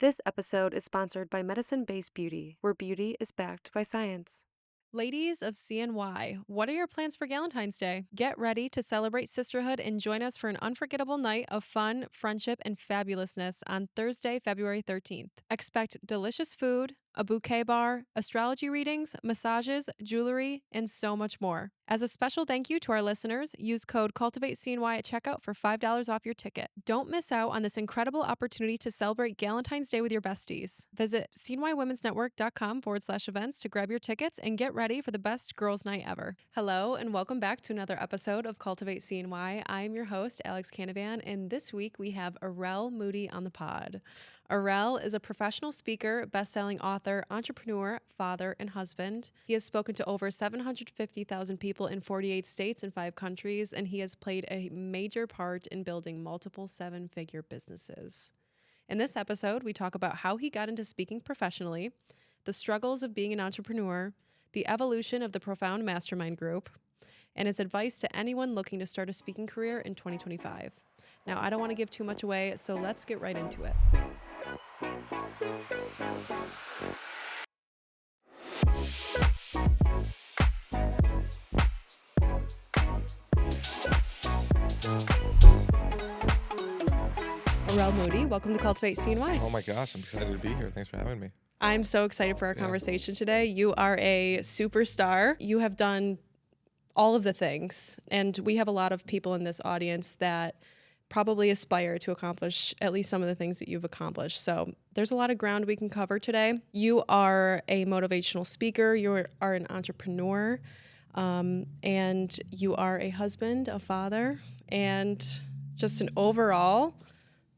This episode is sponsored by Medicine Based Beauty, where beauty is backed by science. Ladies of CNY, what are your plans for Galentine's Day? Get ready to celebrate sisterhood and join us for an unforgettable night of fun, friendship, and fabulousness on Thursday, February 13th. Expect delicious food, a bouquet bar, astrology readings, massages, jewelry, and so much more. As a special thank you to our listeners, use code Cultivate CNY at checkout for $5 off your ticket. Don't miss out on this incredible opportunity to celebrate Galentine's Day with your besties. Visit cnywomensnetwork.com/events to grab your tickets and get ready for the best girls' night ever. Hello, and welcome back to another episode of Cultivate CNY. I'm your host, Alex Canavan, and this week we have Arel Moodie on the pod. Arel is a professional speaker, best-selling author, entrepreneur, father, and husband. He has spoken to over 750,000 people in 48 states and 5 countries, and he has played a major part in building multiple 7-figure businesses. In this episode, we talk about how he got into speaking professionally, the struggles of being an entrepreneur, the evolution of the Profound Mastermind group, and his advice to anyone looking to start a speaking career in 2025. Now, I don't want to give too much away, so let's get right into it. Arel Moodie, welcome to Cultivate CNY. Oh my gosh, I'm excited to be here. Thanks for having me. I'm so excited for our conversation today. You are a superstar. You have done all of the things, and we have a lot of people in this audience that probably aspire to accomplish at least some of the things that you've accomplished. So there's a lot of ground we can cover today. You are a motivational speaker. You are an entrepreneur, and you are a husband, a father, and just an overall,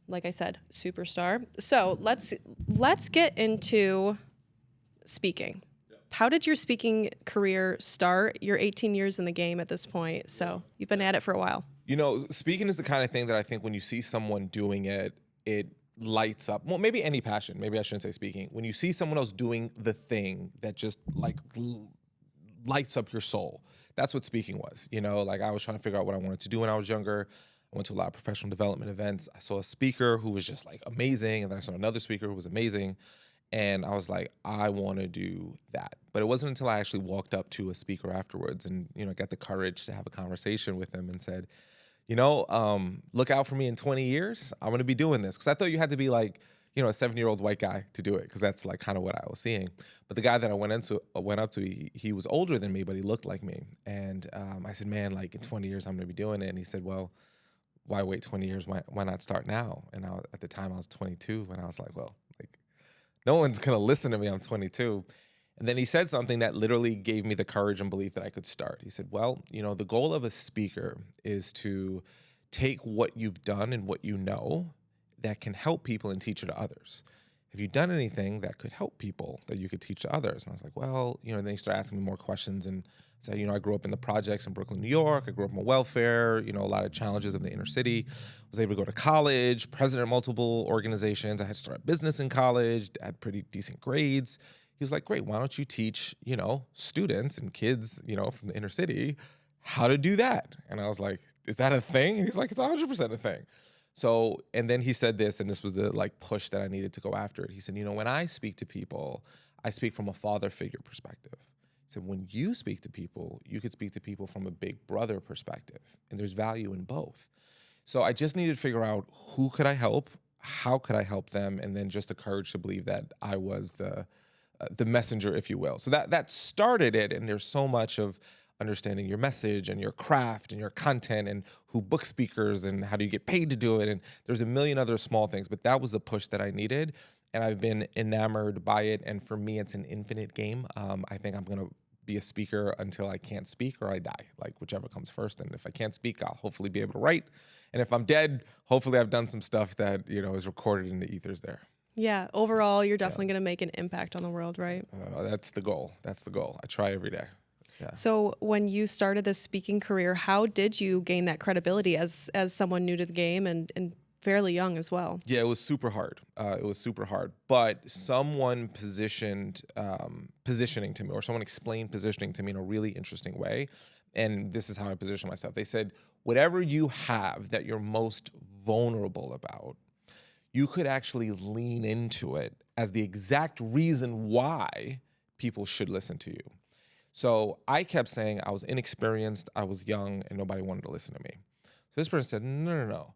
like I said, superstar. So let's get into speaking. How did your speaking career start? You're 18 years in the game at this point, so you've been at it for a while. You know, speaking is the kind of thing that I think when you see someone doing it, it lights up. Well, maybe any passion. Maybe I shouldn't say speaking. When you see someone else doing the thing that just lights up your soul, that's what speaking was. You know, like I was trying to figure out what I wanted to do when I was younger. I went to a lot of professional development events. I saw a speaker who was just like amazing, and then I saw another speaker who was amazing. And I was like, I want to do that. But it wasn't until I actually walked up to a speaker afterwards and, you know, got the courage to have a conversation with him and said, look out for me in 20 years. I'm going to be doing this. Because I thought you had to be like, you know, a 7-year-old white guy to do it, because that's like kind of what I was seeing. But the guy that I went up to, he was older than me, but he looked like me. And I said, man, like in 20 years, I'm going to be doing it. And he said, well, why wait 20 years? Why not start now? And at the time I was 22, and I was like, well, like, no one's going to listen to me. I'm 22. And then he said something that literally gave me the courage and belief that I could start. He said, well, you know, the goal of a speaker is to take what you've done and what you know that can help people and teach it to others. Have you done anything that could help people that you could teach to others? And I was like, well, you know, and then he started asking me more questions and said, you know, I grew up in the projects in Brooklyn, New York. I grew up on welfare, you know, a lot of challenges of the inner city. Was able to go to college, president of multiple organizations. I had started business in college, had pretty decent grades. He was like, great, why don't you teach, you know, students and kids, you know, from the inner city how to do that? And I was like, is that a thing? And he's like, it's 100% a thing. So, and then he said this, and this was the like push that I needed to go after it. He said, you know, when I speak to people, I speak from a father figure perspective. He said, when you speak to people, you could speak to people from a big brother perspective, and there's value in both. So I just needed to figure out who could I help, how could I help them, and then just the courage to believe that I was the messenger, if you will. So that started it, and there's so much of understanding your message and your craft and your content and who book speakers and how do you get paid to do it. And there's a million other small things, but that was the push that I needed. And I've been enamored by it. And for me, it's an infinite game. I think I'm going to be a speaker until I can't speak or I die, like whichever comes first. And if I can't speak, I'll hopefully be able to write. And if I'm dead, hopefully I've done some stuff that, you know, is recorded in the ethers there. Yeah, overall, you're definitely going to make an impact on the world, right? That's the goal. That's the goal. I try every day. Yeah. So when you started this speaking career, how did you gain that credibility as someone new to the game and fairly young as well? Yeah, it was super hard. But someone positioning to me, or someone explained positioning to me in a really interesting way. And this is how I position myself. They said, whatever you have that you're most vulnerable about, you could actually lean into it as the exact reason why people should listen to you. So I kept saying I was inexperienced, I was young, and nobody wanted to listen to me. So this person said, no.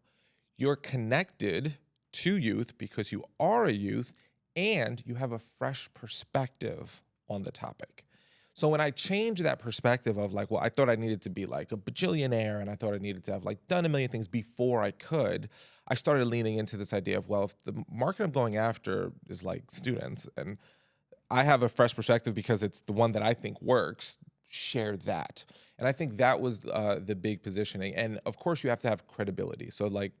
You're connected to youth because you are a youth and you have a fresh perspective on the topic. So when I changed that perspective of like, well, I thought I needed to be like a bajillionaire and I thought I needed to have like done a million things before I could, I started leaning into this idea of, well, if the market I'm going after is like students and I have a fresh perspective because it's the one that I think works, share that. And I think that was the big positioning. And of course, you have to have credibility. So like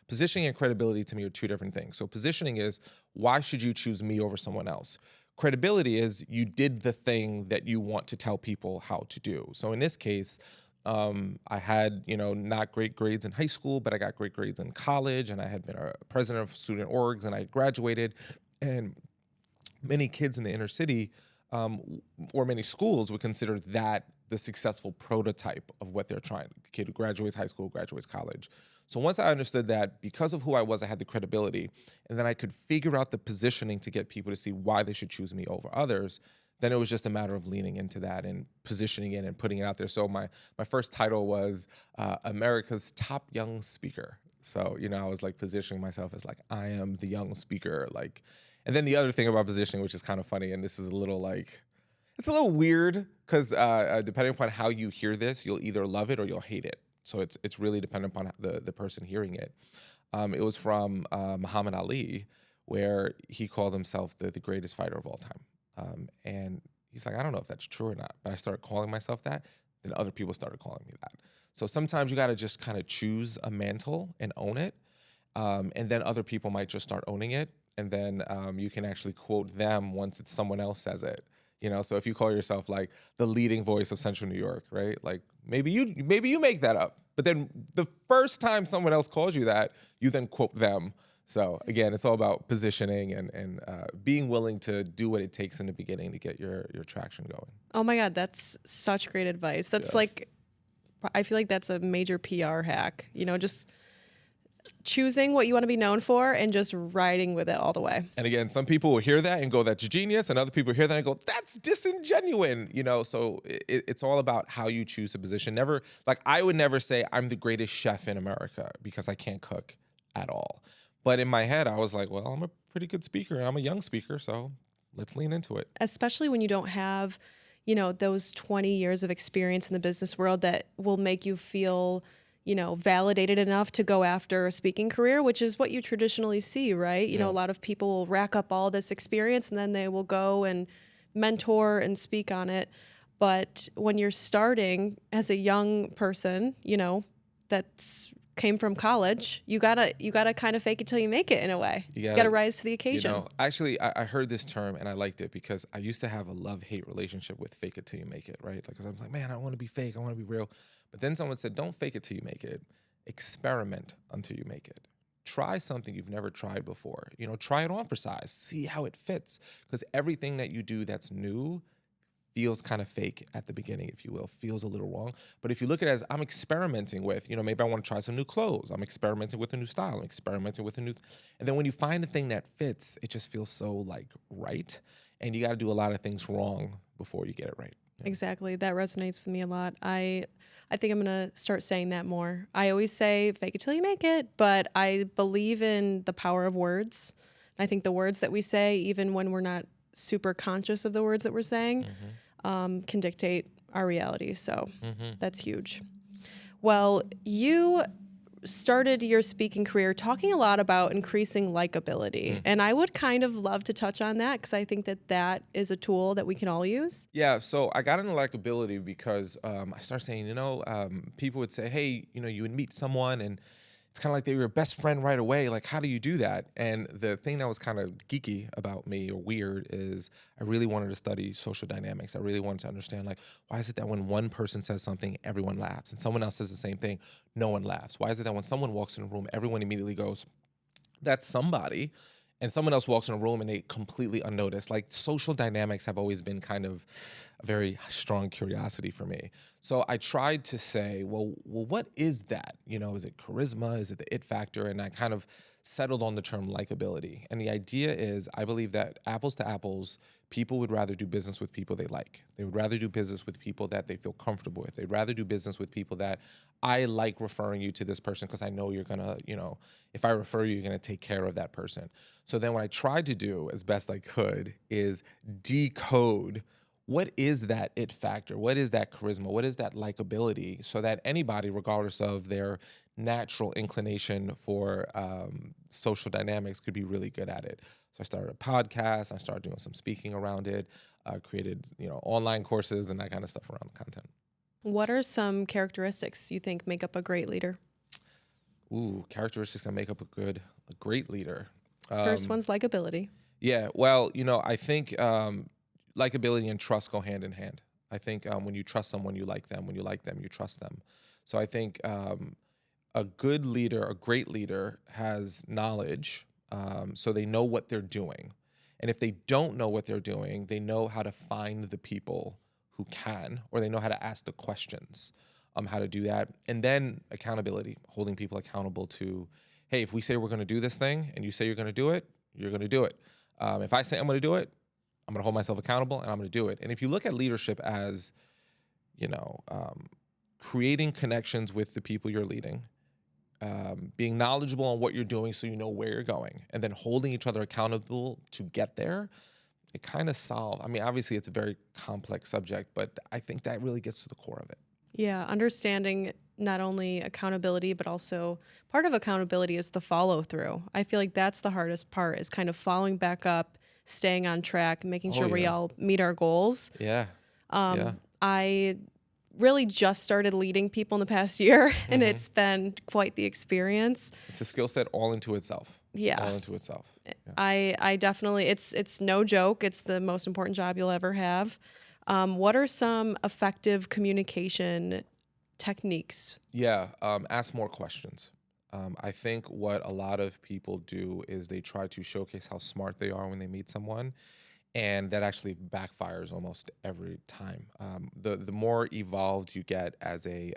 positioning and credibility to me are two different things. So positioning is, why should you choose me over someone else? Credibility is, you did the thing that you want to tell people how to do. So in this case, I had, not great grades in high school, but I got great grades in college, and I had been a president of student orgs, and I graduated. And many kids in the inner city, or many schools, would consider that the successful prototype of what they're trying. A kid who graduates high school, graduates college. So once I understood that, because of who I was, I had the credibility, and then I could figure out the positioning to get people to see why they should choose me over others, then it was just a matter of leaning into that and positioning it and putting it out there. So my first title was America's Top Young Speaker. So, I was like positioning myself as like, I am the young speaker, like. And then the other thing about positioning, which is kind of funny, and this is a little like, it's a little weird because depending upon how you hear this, you'll either love it or you'll hate it. So it's really dependent upon the person hearing it. It was from Muhammad Ali, where he called himself the greatest fighter of all time. And he's like, I don't know if that's true or not, but I started calling myself that. Then other people started calling me that. So sometimes you got to just kind of choose a mantle and own it. And then other people might just start owning it. And then you can actually quote them once it's someone else says it. So if you call yourself like the leading voice of Central New York, right? Like maybe you make that up, but then the first time someone else calls you that, you then quote them. So again, it's all about positioning and being willing to do what it takes in the beginning to get your traction going. Oh my God, that's such great advice. That's I feel like that's a major PR hack, just choosing what you want to be known for and just riding with it all the way. And again, some people will hear that and go, that's genius. And other people hear that and go, that's disingenuine. So it's all about how you choose a position. Never, like I would never say I'm the greatest chef in America because I can't cook at all. But in my head, I was like, well, I'm a pretty good speaker and I'm a young speaker. So let's lean into it. Especially when you don't have, those 20 years of experience in the business world that will make you feel validated enough to go after a speaking career, which is what you traditionally see, right? A lot of people will rack up all this experience and then they will go and mentor and speak on it. But when you're starting as a young person, that's came from college, you gotta kind of fake it till you make it in a way. You gotta rise to the occasion. Actually, I heard this term and I liked it because I used to have a love-hate relationship with fake it till you make it, right? Like, because I was like, man, I don't want to be fake, I want to be real. But then someone said, don't fake it till you make it. Experiment until you make it. Try something you've never tried before. Try it on for size. See how it fits. Because everything that you do that's new feels kind of fake at the beginning, if you will, feels a little wrong. But if you look at it as I'm experimenting with, maybe I want to try some new clothes. I'm experimenting with a new style. I'm experimenting with and then when you find a thing that fits, it just feels so like right. And you got to do a lot of things wrong before you get it right. Yeah. Exactly. That resonates with me a lot. I think I'm going to start saying that more. I always say fake it till you make it, but I believe in the power of words. I think the words that we say, even when we're not super conscious of the words that we're saying, can dictate our reality. So that's huge. Well, you started your speaking career talking a lot about increasing likability. And I would kind of love to touch on that because I think that is a tool that we can all use. Yeah, so I got into likability because I started saying, people would say, hey, you would meet someone and it's kind of like they were your best friend right away. Like, how do you do that? And the thing that was kind of geeky about me or weird is I really wanted to study social dynamics. I really wanted to understand, like, why is it that when one person says something, everyone laughs, and someone else says the same thing, no one laughs? Why is it that when someone walks in a room, everyone immediately goes, that's somebody, and someone else walks in a room and they completely unnoticed? Like, social dynamics have always been kind of a very strong curiosity for me. So I tried to say, well, what is that? Is it charisma? Is it the it factor? And I kind of settled on the term likability. And the idea is, I believe that apples to apples, people would rather do business with people they like. They would rather do business with people that they feel comfortable with. They'd rather do business with people that I like referring you to this person because I know you're going to, if I refer you, you're going to take care of that person. So then what I tried to do as best I could is decode what is that it factor? What is that charisma? What is that likability? So that anybody, regardless of their natural inclination for social dynamics, could be really good at it. So I started a podcast. I started doing some speaking around it. Created online courses and that kind of stuff around the content. What are some characteristics you think make up a great leader? Ooh, characteristics that make up a great leader. First one's likability. Yeah, well, I think likability and trust go hand in hand. I think when you trust someone, you like them. When you like them, you trust them. So I think a good leader, a great leader, has knowledge, so they know what they're doing. And if they don't know what they're doing, they know how to find the people who can, or they know how to ask the questions, how to do that. And then accountability, holding people accountable to, hey, if we say we're going to do this thing and you say you're going to do it, you're going to do it. If I say I'm going to do it, I'm going to hold myself accountable and I'm going to do it. And if you look at leadership as, creating connections with the people you're leading, being knowledgeable on what you're doing so you know where you're going, and then holding each other accountable to get there, it kind of solves. I mean, obviously it's a very complex subject, but I think that really gets to the core of it. Yeah, understanding not only accountability, but also part of accountability is the follow through. I feel like that's the hardest part, is kind of following back up, staying on track, making sure we all meet our goals. Yeah. I really just started leading people in the past year, and it's been quite the experience. It's a skill set all into itself. Yeah. All into itself. Yeah. I definitely, it's no joke. It's the most important job you'll ever have. What are some effective communication techniques? Yeah, ask more questions. I think what a lot of people do is they try to showcase how smart they are when they meet someone, and that actually backfires almost every time. The more evolved you get as a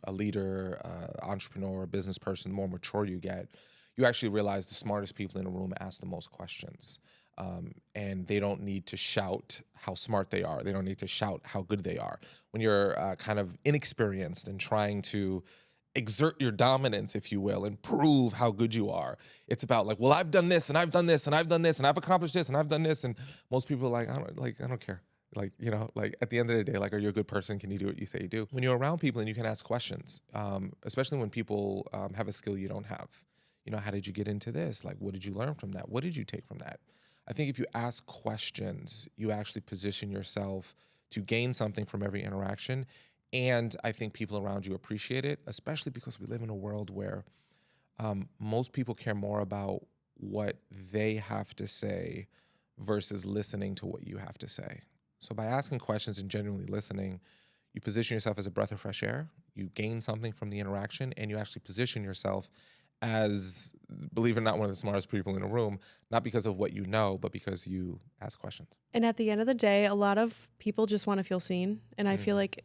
leader, entrepreneur, business person, the more mature you get, you actually realize the smartest people in a room ask the most questions. And they don't need to shout how smart they are. They don't need to shout how good they are. When you're kind of inexperienced and trying to exert your dominance, if you will, and prove how good you are, it's about like, well, I've done this and I've done this and I've done this and I've accomplished this and I've done this. And most people are like, I don't care. Like, at the end of the day, like, are you a good person? Can you do what you say you do? When you're around people and you can ask questions, especially when people have a skill you don't have. How did you get into this? Like, what did you learn from that? What did you take from that? I think if you ask questions, you actually position yourself to gain something from every interaction. And I think people around you appreciate it, especially because we live in a world where most people care more about what they have to say versus listening to what you have to say. So by asking questions and genuinely listening, you position yourself as a breath of fresh air, you gain something from the interaction, and you actually position yourself as, believe it or not, one of the smartest people in a room, not because of what you know, but because you ask questions. And at the end of the day, a lot of people just want to feel seen. And I feel like,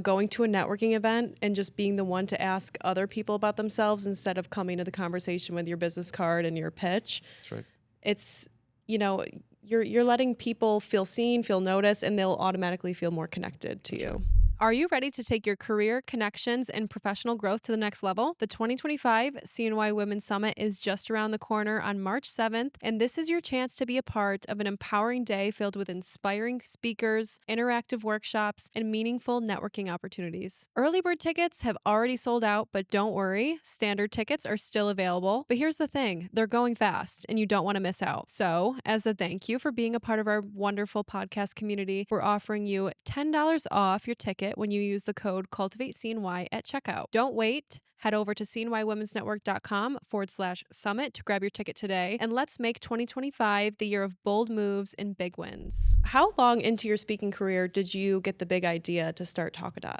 going to a networking event and just being the one to ask other people about themselves instead of coming to the conversation with your business card and your pitch. That's right. It's, you're letting people feel seen, feel noticed, and they'll automatically feel more connected to you. Are you ready to take your career, connections, and professional growth to the next level? The 2025 CNY Women's Summit is just around the corner on March 7th, and this is your chance to be a part of an empowering day filled with inspiring speakers, interactive workshops, and meaningful networking opportunities. Early bird tickets have already sold out, but don't worry, standard tickets are still available. But here's the thing, they're going fast, and you don't want to miss out. So, as a thank you for being a part of our wonderful podcast community, we're offering you $10 off your ticket when you use the code Cultivate CNY at checkout. Don't wait. Head over to cnywomensnetwork.com/summit to grab your ticket today. And let's make 2025 the year of bold moves and big wins. How long into your speaking career did you get the big idea to start Talkadot?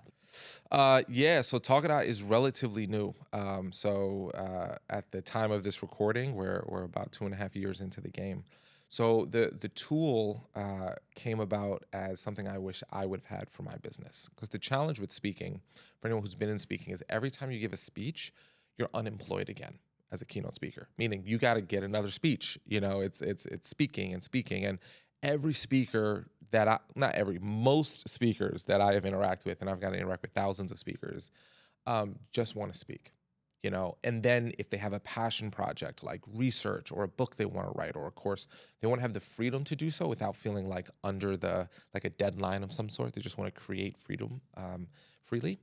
So Talkadot is relatively new. At the time of this recording, we're about 2.5 years into the game. So the tool came about as something I wish I would have had for my business. Because the challenge with speaking, for anyone who's been in speaking, is every time you give a speech, you're unemployed again. as a keynote speaker, meaning you got to get another speech. It's speaking and speaking. And every speaker most speakers that I have interacted with, and I've got to interact with thousands of speakers, just want to speak. And then if they have a passion project like research or a book they want to write or a course, they want to have the freedom to do so without feeling like under like a deadline of some sort. They just want to create freedom freely.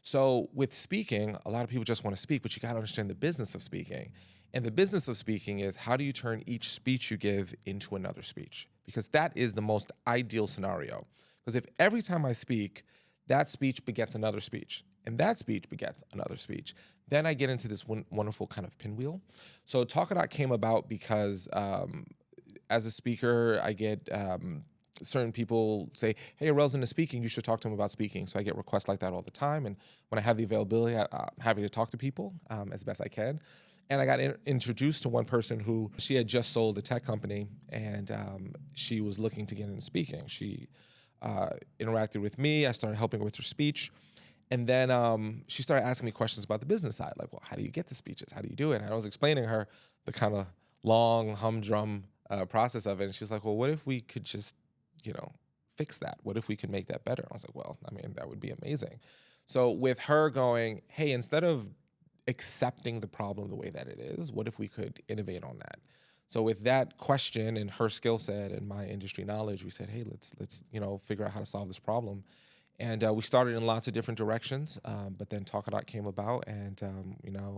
So with speaking, a lot of people just want to speak, but you got to understand the business of speaking. And the business of speaking is, how do you turn each speech you give into another speech? Because that is the most ideal scenario. Because if every time I speak, that speech begets another speech, and that speech begets another speech, then I get into this wonderful kind of pinwheel. So Talk It Out came about because as a speaker, I get certain people say, hey, Arel's into speaking, you should talk to him about speaking. So I get requests like that all the time. And when I have the availability, I'm happy to talk to people as best I can. And I got introduced to one person who, she had just sold a tech company, and she was looking to get into speaking. She interacted with me. I started helping her with her speech. And then she started asking me questions about the business side, like, well, how do you get the speeches? How do you do it? And I was explaining to her the kind of long humdrum process of it. And she was like, well, what if we could just, fix that? What if we could make that better? I was like, well, I mean, that would be amazing. So with her going, hey, instead of accepting the problem the way that it is, what if we could innovate on that? So with that question and her skill set and my industry knowledge, we said, hey, let's figure out how to solve this problem. And we started in lots of different directions, but then Talk It Out came about, and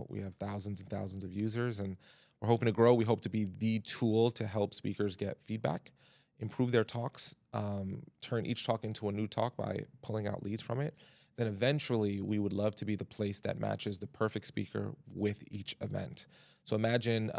we have thousands and thousands of users, and we're hoping to grow. We hope to be the tool to help speakers get feedback, improve their talks, turn each talk into a new talk by pulling out leads from it. Then eventually we would love to be the place that matches the perfect speaker with each event. So imagine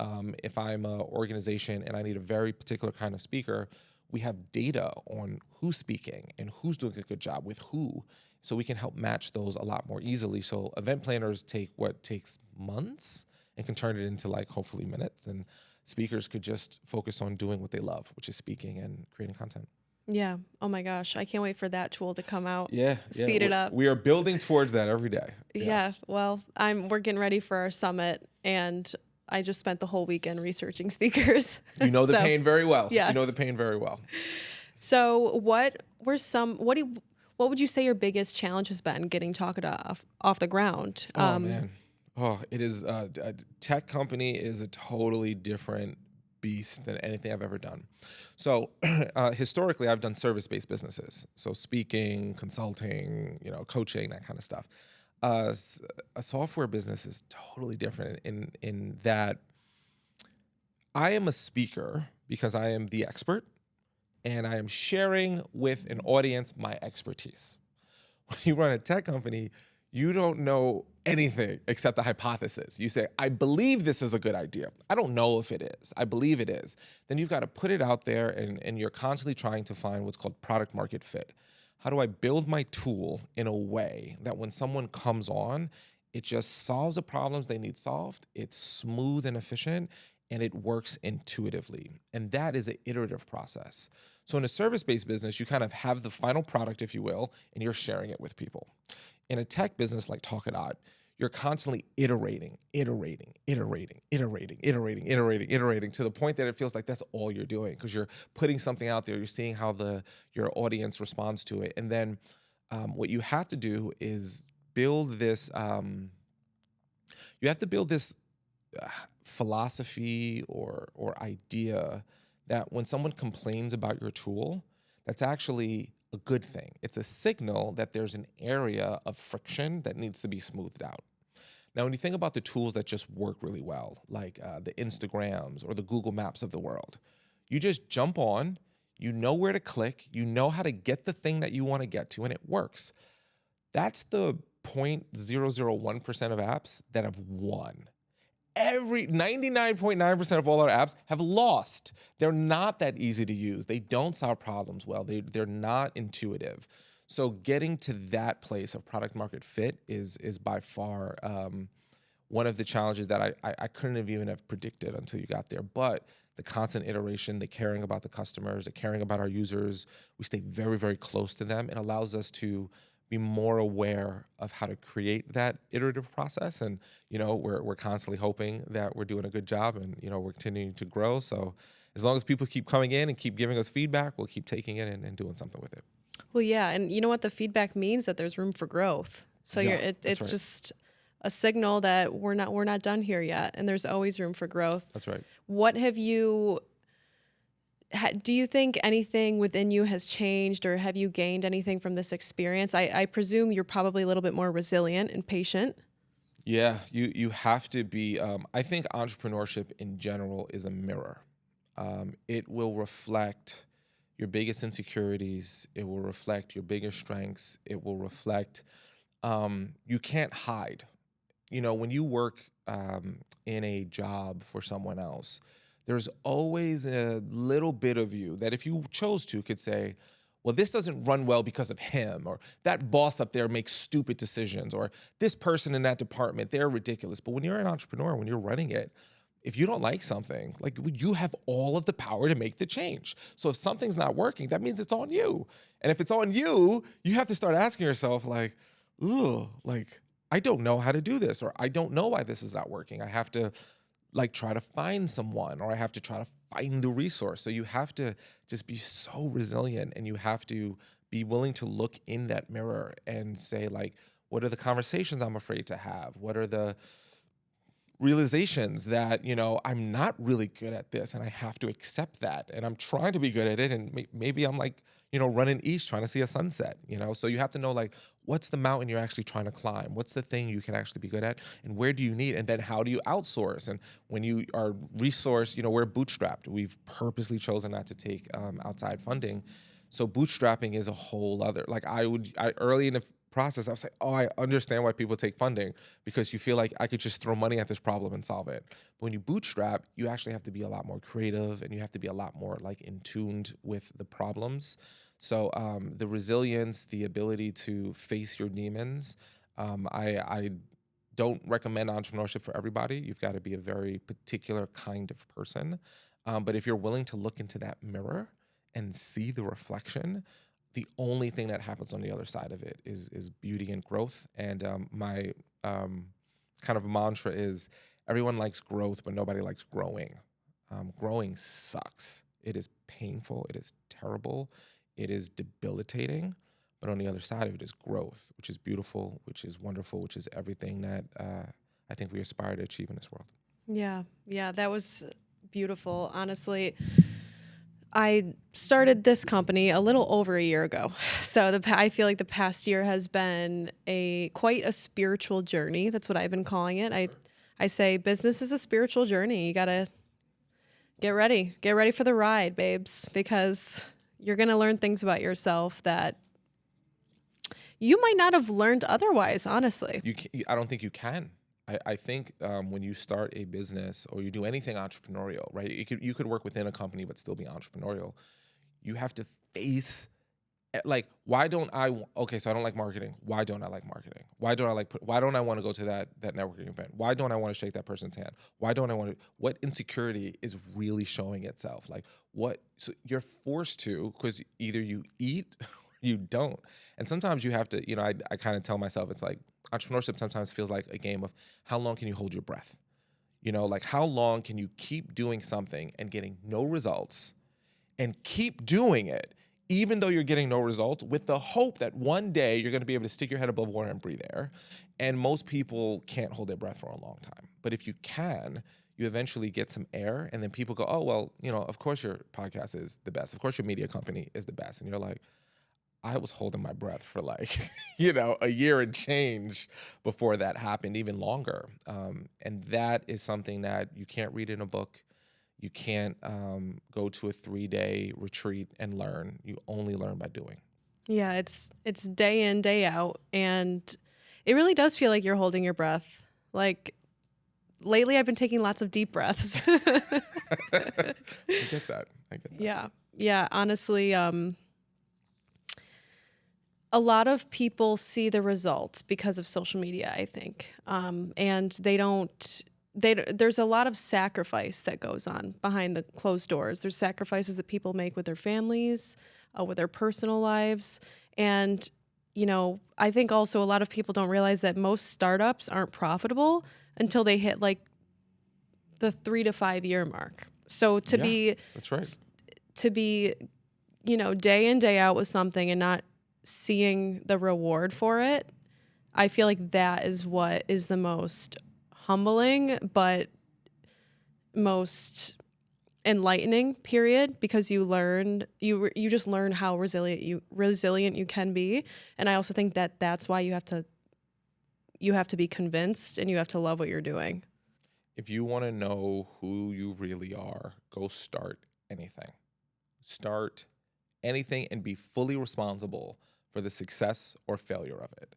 if I'm an organization and I need a very particular kind of speaker, we have data on who's speaking and who's doing a good job with who, so we can help match those a lot more easily. So event planners take what takes months and can turn it into hopefully minutes, and speakers could just focus on doing what they love, which is speaking and creating content. Yeah. Oh my gosh. I can't wait for that tool to come out. Yeah. Speed it up. We are building towards that every day. Yeah. Well, we're getting ready for our summit, and I just spent the whole weekend researching speakers. You know the pain very well. Yes. You know the pain very well. So what would you say your biggest challenge has been getting Talk It off the ground? Oh, man. Oh, it is, a tech company is a totally different beast than anything I've ever done. So historically, I've done service-based businesses. So speaking, consulting, coaching, that kind of stuff. A software business is totally different in that I am a speaker because I am the expert, and I am sharing with an audience my expertise. When you run a tech company, you don't know anything except the hypothesis. You say, I believe this is a good idea. I don't know if it is. I believe it is. Then you've got to put it out there, and you're constantly trying to find what's called product market fit. How do I build my tool in a way that when someone comes on, it just solves the problems they need solved, it's smooth and efficient, and it works intuitively. And that is an iterative process. So in a service-based business, you kind of have the final product, if you will, and you're sharing it with people. In a tech business like Talk It Out, you're constantly iterating to the point that it feels like that's all you're doing, because you're putting something out there, you're seeing how your audience responds to it. And then what you have to do is build this, philosophy or idea that when someone complains about your tool, that's actually a good thing. It's a signal that there's an area of friction that needs to be smoothed out. Now, when you think about the tools that just work really well, like the Instagrams or the Google Maps of the world, you just jump on, you know where to click, you know how to get the thing that you want to get to, and it works. That's the 0.001% of apps that have won. 99.9% of all our apps have lost. They're not that easy to use. They don't solve problems well. They're not intuitive. So getting to that place of product market fit is by far one of the challenges that I couldn't have even have predicted until you got there. But the constant iteration, the caring about the customers, the caring about our users, we stay very, very close to them. It allows us to be more aware of how to create that iterative process. And, we're constantly hoping that we're doing a good job and, we're continuing to grow. So as long as people keep coming in and keep giving us feedback, we'll keep taking it and doing something with it. Well, yeah, and you know what? The feedback means that there's room for growth. So Yeah, that's it's right. just a signal that we're not done here yet, and there's always room for growth. That's right. What have you do you think anything within you has changed, or have you gained anything from this experience? I presume you're probably a little bit more resilient and patient. Yeah, you have to be. I think entrepreneurship in general is a mirror. It will reflect your biggest insecurities. It will reflect your biggest strengths. It will reflect. You can't hide. When you work in a job for someone else, there's always a little bit of you that, if you chose to, could say, well, this doesn't run well because of him, or that boss up there makes stupid decisions, or this person in that department, they're ridiculous. But when you're an entrepreneur, when you're running it, if you don't like something, like, you have all of the power to make the change. So if something's not working, that means it's on you. And if it's on you, you have to start asking yourself, like, ooh, like, I don't know how to do this, or I don't know why this is not working. I have to, like, try to find someone, or I have to try to find the resource. So you have to just be so resilient, and you have to be willing to look in that mirror and say, like, what are the conversations I'm afraid to have? What are the realizations that, I'm not really good at this, and I have to accept that, and I'm trying to be good at it, and maybe I'm like, running east trying to see a sunset. So you have to know, like, what's the mountain you're actually trying to climb, what's the thing you can actually be good at, and where do you need, and then how do you outsource. And when you are resourced, we're bootstrapped. We've purposely chosen not to take outside funding. So bootstrapping is a whole other, like, I early in the process, I was like, oh, I understand why people take funding, because you feel like I could just throw money at this problem and solve it. But when you bootstrap, you actually have to be a lot more creative, and you have to be a lot more, like, in tuned with the problems. So the resilience, the ability to face your demons, I don't recommend entrepreneurship for everybody. You've got to be a very particular kind of person. But if you're willing to look into that mirror and see the reflection, the only thing that happens on the other side of it is beauty and growth. And my kind of mantra is, everyone likes growth, but nobody likes growing. Growing sucks. It is painful. It is terrible. It is debilitating. But on the other side of it is growth, which is beautiful, which is wonderful, which is everything that I think we aspire to achieve in this world. Yeah, that was beautiful. Honestly, I started this company a little over a year ago. So I feel like the past year has been quite a spiritual journey. That's what I've been calling it. I say business is a spiritual journey. You got to get ready. Get ready for the ride, babes, because you're going to learn things about yourself that you might not have learned otherwise, honestly. I don't think you can. I think when you start a business, or you do anything entrepreneurial, right? You could work within a company but still be entrepreneurial. You have to face, like, why don't I? Okay, so I don't like marketing. Why don't I like marketing? Why don't I want to go to that networking event? Why don't I want to shake that person's hand? Why don't I want to? What insecurity is really showing itself? Like, what? So you're forced to, because either you eat or you don't. And sometimes you have to, I kind of tell myself, it's like, entrepreneurship sometimes feels like a game of how long can you hold your breath? Like, how long can you keep doing something and getting no results, and keep doing it even though you're getting no results, with the hope that one day you're going to be able to stick your head above water and breathe air. And most people can't hold their breath for a long time. But if you can, you eventually get some air, and then people go, oh, well, of course your podcast is the best. Of course your media company is the best. And you're like, I was holding my breath for, like, a year and change before that happened, even longer. And that is something that you can't read in a book. You can't go to a 3-day retreat and learn. You only learn by doing. Yeah, it's day in, day out. And it really does feel like you're holding your breath. Like, lately I've been taking lots of deep breaths. I get that. Yeah. Honestly, a lot of people see the results because of social media, I think. And there's a lot of sacrifice that goes on behind the closed doors. There's sacrifices that people make with their families, with their personal lives. And I think also a lot of people don't realize that most startups aren't profitable until they hit like the 3 to 5 year mark. So Yeah, that's right. to be, day in, day out with something and not seeing the reward for it, I feel like that is what is the most humbling, but most enlightening period, because you just learn how resilient you can be. And I also think that that's why you have to be convinced and you have to love what you're doing. If you want to know who you really are, go start anything. Start anything and be fully responsible for the success or failure of it.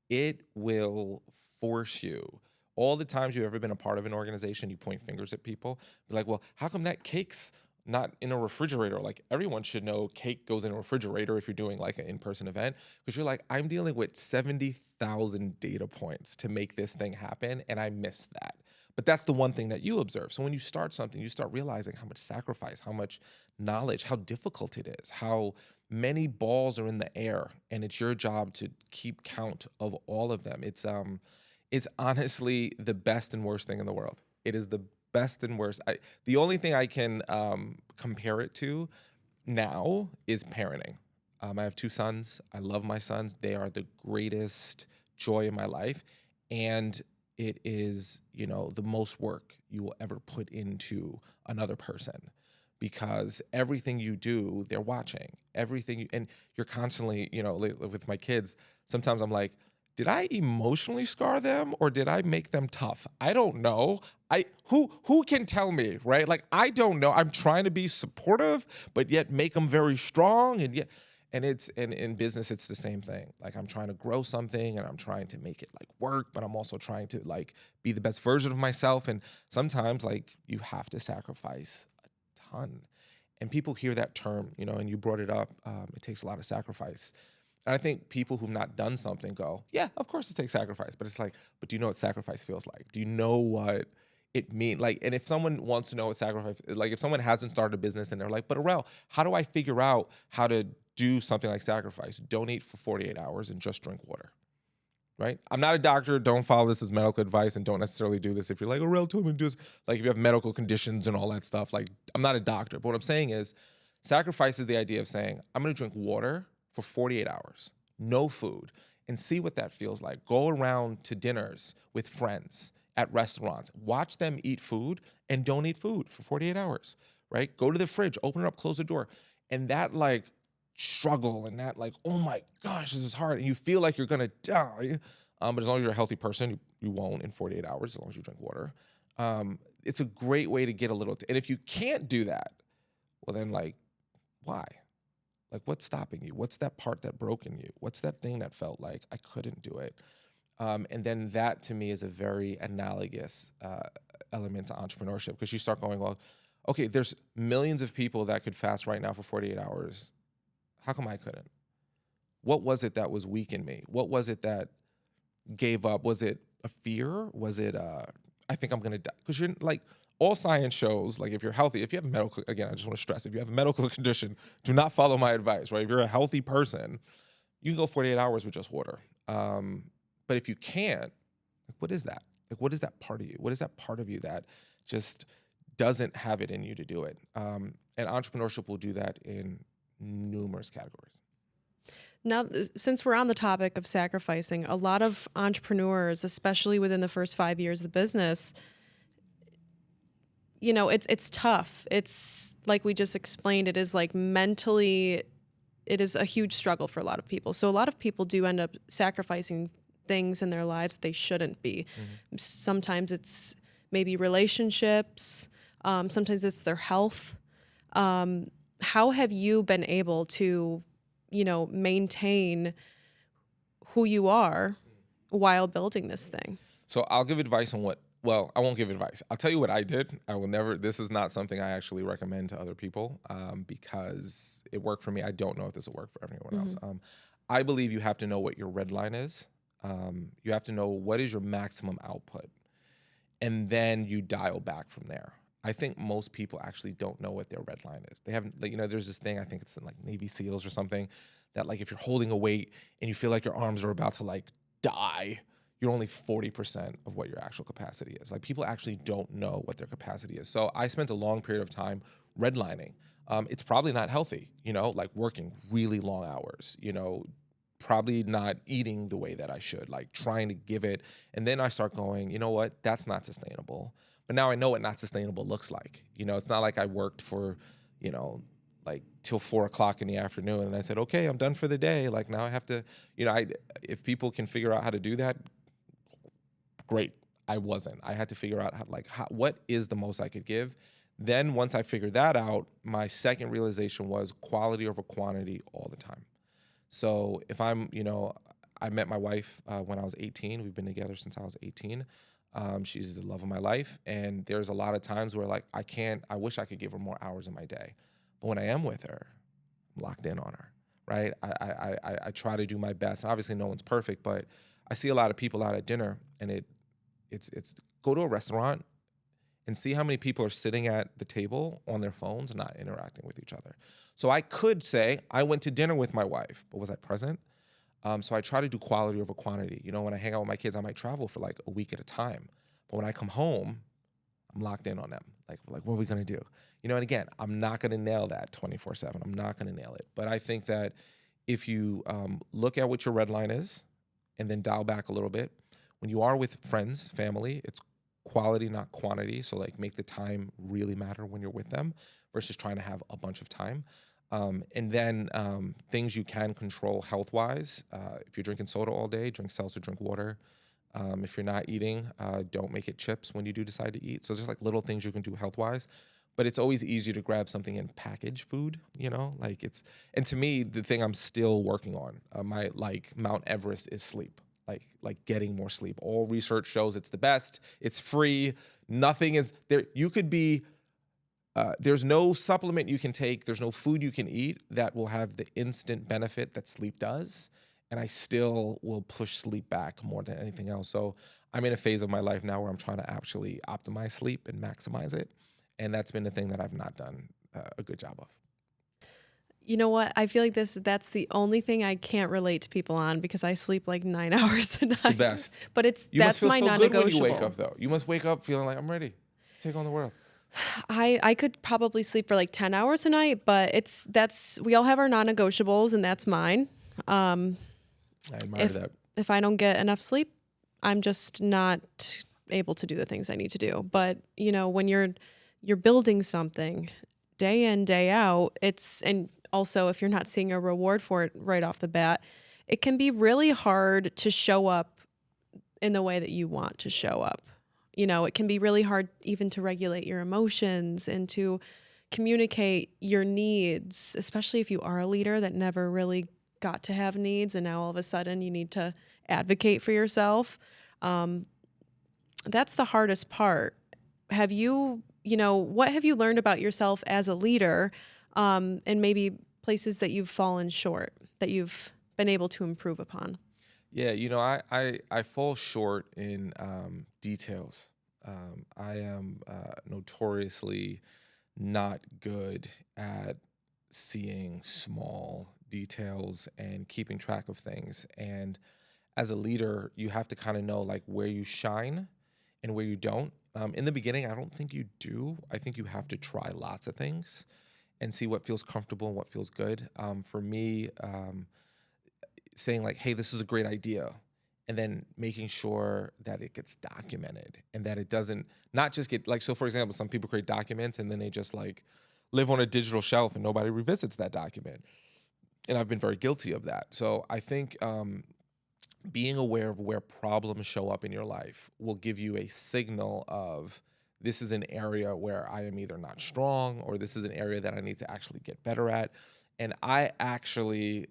It will force you. All the times you've ever been a part of an organization, you point fingers at people, be like, well, how come that cake's not in a refrigerator? Like, everyone should know cake goes in a refrigerator if you're doing like an in-person event. Because you're like, I'm dealing with 70,000 data points to make this thing happen, and I miss that. But that's the one thing that you observe. So when you start something, you start realizing how much sacrifice, how much knowledge, how difficult it is, how many balls are in the air, and it's your job to keep count of all of them. It's honestly the best and worst thing in the world. It is the best and worst. The only thing I can compare it to now is parenting. I have 2 sons. I love my sons. They are the greatest joy in my life. And it is, the most work you will ever put into another person, because everything you do, they're watching. And you're constantly, with my kids, sometimes I'm like, did I emotionally scar them or did I make them tough? I don't know. Who can tell me, right? Like, I don't know. I'm trying to be supportive, but yet make them very strong, and in business it's the same thing. Like, I'm trying to grow something and I'm trying to make it like work, but I'm also trying to like be the best version of myself, and sometimes like you have to sacrifice a ton. And people hear that term, and you brought it up. It takes a lot of sacrifice. And I think people who've not done something go, yeah, of course it takes sacrifice. But it's like, but do you know what sacrifice feels like? Do you know what it means? Like, and if someone wants to know what sacrifice, like if someone hasn't started a business and they're like, but Arel, how do I figure out how to do something like sacrifice? Don't eat for 48 hours and just drink water, right? I'm not a doctor. Don't follow this as medical advice, and don't necessarily do this if you're like, Arel told me to do this. Like, if you have medical conditions and all that stuff, like, I'm not a doctor. But what I'm saying is, sacrifice is the idea of saying, I'm going to drink water for 48 hours, no food, and see what that feels like. Go around to dinners with friends at restaurants, watch them eat food, and don't eat food for 48 hours, right? Go to the fridge, open it up, close the door. And that like struggle and that like, oh my gosh, this is hard. And you feel like you're gonna die. But as long as you're a healthy person, you won't in 48 hours, as long as you drink water. It's a great way to get a little, and if you can't do that, well then like, why? Like, what's stopping you? What's that part that broke in you? What's that thing that felt like I couldn't do it? And then that to me is a very analogous element to entrepreneurship, because you start going, well, okay, there's millions of people that could fast right now for 48 hours. How come I couldn't? What was it that was weak in me? What was it that gave up? Was it a fear? Was it, I think I'm going to die? Because you're like, all science shows, like if you're healthy, if you have a medical, again, I just want to stress, if you have a medical condition, do not follow my advice, right? If you're a healthy person, you can go 48 hours with just water. But if you can't, like, what is that? Like, what is that part of you? What is that part of you that just doesn't have it in you to do it? And entrepreneurship will do that in numerous categories. Now, since we're on the topic of sacrificing, a lot of entrepreneurs, especially within the first 5 years of the business, it's tough. It's like we just explained, it is like mentally, it is a huge struggle for a lot of people. So a lot of people do end up sacrificing things in their lives they shouldn't be. Mm-hmm. Sometimes it's maybe relationships. Sometimes it's their health. How have you been able to, maintain who you are while building this thing? So I'll give advice on well, I won't give advice. I'll tell you what I did. I will never, this is not something I actually recommend to other people because it worked for me. I don't know if this will work for everyone else. I believe you have to know what your red line is. You have to know what is your maximum output. And then you dial back from there. I think most people actually don't know what their red line is. They haven't, like, there's this thing, I think it's in like Navy SEALs or something, that like if you're holding a weight and you feel like your arms are about to like die, you're only 40% of what your actual capacity is. Like people actually don't know what their capacity is. So I spent a long period of time redlining. It's probably not healthy, like working really long hours, probably not eating the way that I should, like trying to give it. And then I start going, you know what, that's not sustainable. But now I know what not sustainable looks like. It's not like I worked for, like till 4 o'clock in the afternoon and I said, okay, I'm done for the day. Like now I have to, if people can figure out how to do that, great. I wasn't. I had to figure out what is the most I could give. Then once I figured that out, my second realization was quality over quantity all the time. So if I met my wife when I was 18. We've been together since I was 18. She's the love of my life. And there's a lot of times where like, I wish I could give her more hours in my day. But when I am with her, I'm locked in on her, right? I try to do my best. And obviously no one's perfect, but I see a lot of people out at dinner and it's go to a restaurant and see how many people are sitting at the table on their phones and not interacting with each other. So I could say I went to dinner with my wife, but was I present? So I try to do quality over quantity. When I hang out with my kids, I might travel for like a week at a time. But when I come home, I'm locked in on them. Like what are we gonna do? And again, I'm not gonna nail that 24/7. I'm not gonna nail it. But I think that if you look at what your red line is and then dial back a little bit, when you are with friends, family, it's quality, not quantity. So like make the time really matter when you're with them versus trying to have a bunch of time. And then things you can control health-wise. If you're drinking soda all day, drink seltzer, drink water. If you're not eating, don't make it chips when you do decide to eat. So just like little things you can do health-wise. But it's always easier to grab something in packaged food, and to me, the thing I'm still working on, my like Mount Everest is sleep, like getting more sleep. All research shows it's the best. It's free. Nothing is there. You could be there's no supplement you can take, there's no food you can eat that will have the instant benefit that sleep does. And I still will push sleep back more than anything else. So I'm in a phase of my life now where I'm trying to actually optimize sleep and maximize it. And that's been the thing that I've not done a good job of. You know what? I feel like that's the only thing I can't relate to people on because I sleep like 9 hours a It's the night. best. But You must that's feel my so good when you wake non-negotiable. up, though. You must wake up feeling like I'm ready to take on the world. I could probably sleep for like 10 hours a night, but we all have our non-negotiables and that's mine. I admire If that. if I don't get enough sleep, I'm just not able to do the things I need to do. But, when you're building something day in, day out, and also if you're not seeing a reward for it right off the bat, it can be really hard to show up in the way that you want to show up. It can be really hard even to regulate your emotions and to communicate your needs, especially if you are a leader that never really got to have needs and now all of a sudden you need to advocate for yourself. That's the hardest part. What have you learned about yourself as a leader, and maybe places that you've fallen short that you've been able to improve upon? Yeah, I fall short in details. I am notoriously not good at seeing small details and keeping track of things. And as a leader, you have to kind of know like where you shine and where you don't. In the beginning, I don't think you do. I think you have to try lots of things and see what feels comfortable and what feels good. For me, saying like, hey, this is a great idea. And then making sure that it gets documented and that it doesn't not just get like, so for example, some people create documents and then they just like live on a digital shelf and nobody revisits that document. And I've been very guilty of that. So I think being aware of where problems show up in your life will give you a signal of this is an area where I am either not strong or this is an area that I need to actually get better at. And I actually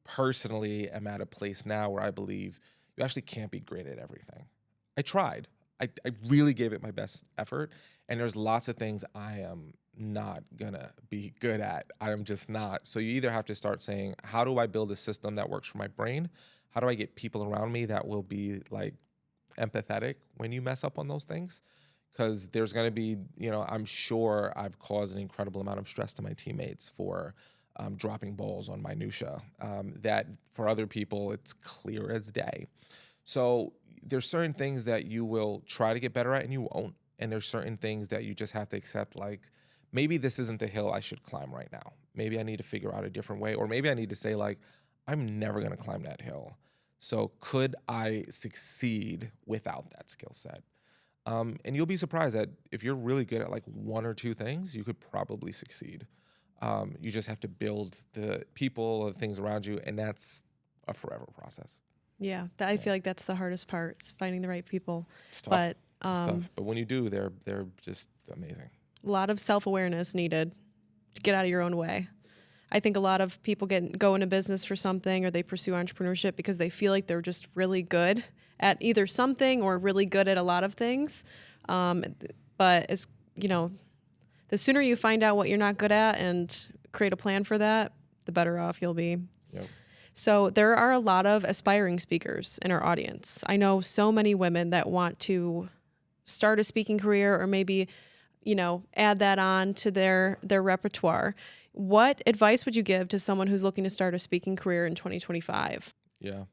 personally am at a place now where I believe you actually can't be great at everything. I tried. I really gave it my best effort. And there's lots of things I am not gonna be good at. I am just not. So you either have to start saying, how do I build a system that works for my brain? How do I get people around me that will be like empathetic when you mess up on those things? because there's going to be, I'm sure I've caused an incredible amount of stress to my teammates for dropping balls on minutia, that for other people, it's clear as day. So there's certain things that you will try to get better at and you won't. And there's certain things that you just have to accept, like, maybe this isn't the hill I should climb right now. Maybe I need to figure out a different way, or maybe I need to say, like, I'm never going to climb that hill. So could I succeed without that skill set? And you'll be surprised that if you're really good at like one or two things, you could probably succeed. You just have to build the people, the things around you, and that's a forever process. Yeah, I feel like that's the hardest part, is finding the right people. It's tough. But It's tough. But when you do, they're just amazing. a lot of self-awareness needed to get out of your own way. I think a lot of people go into business for something, or they pursue entrepreneurship because they feel like they're just really good at either something or really good at a lot of things. But as you know, the sooner you find out what you're not good at and create a plan for that, the better off you'll be. Yep. So there are a lot of aspiring speakers in our audience. I know so many women that want to start a speaking career, or maybe, add that on to their repertoire. What advice would you give to someone who's looking to start a speaking career in 2025? Yeah.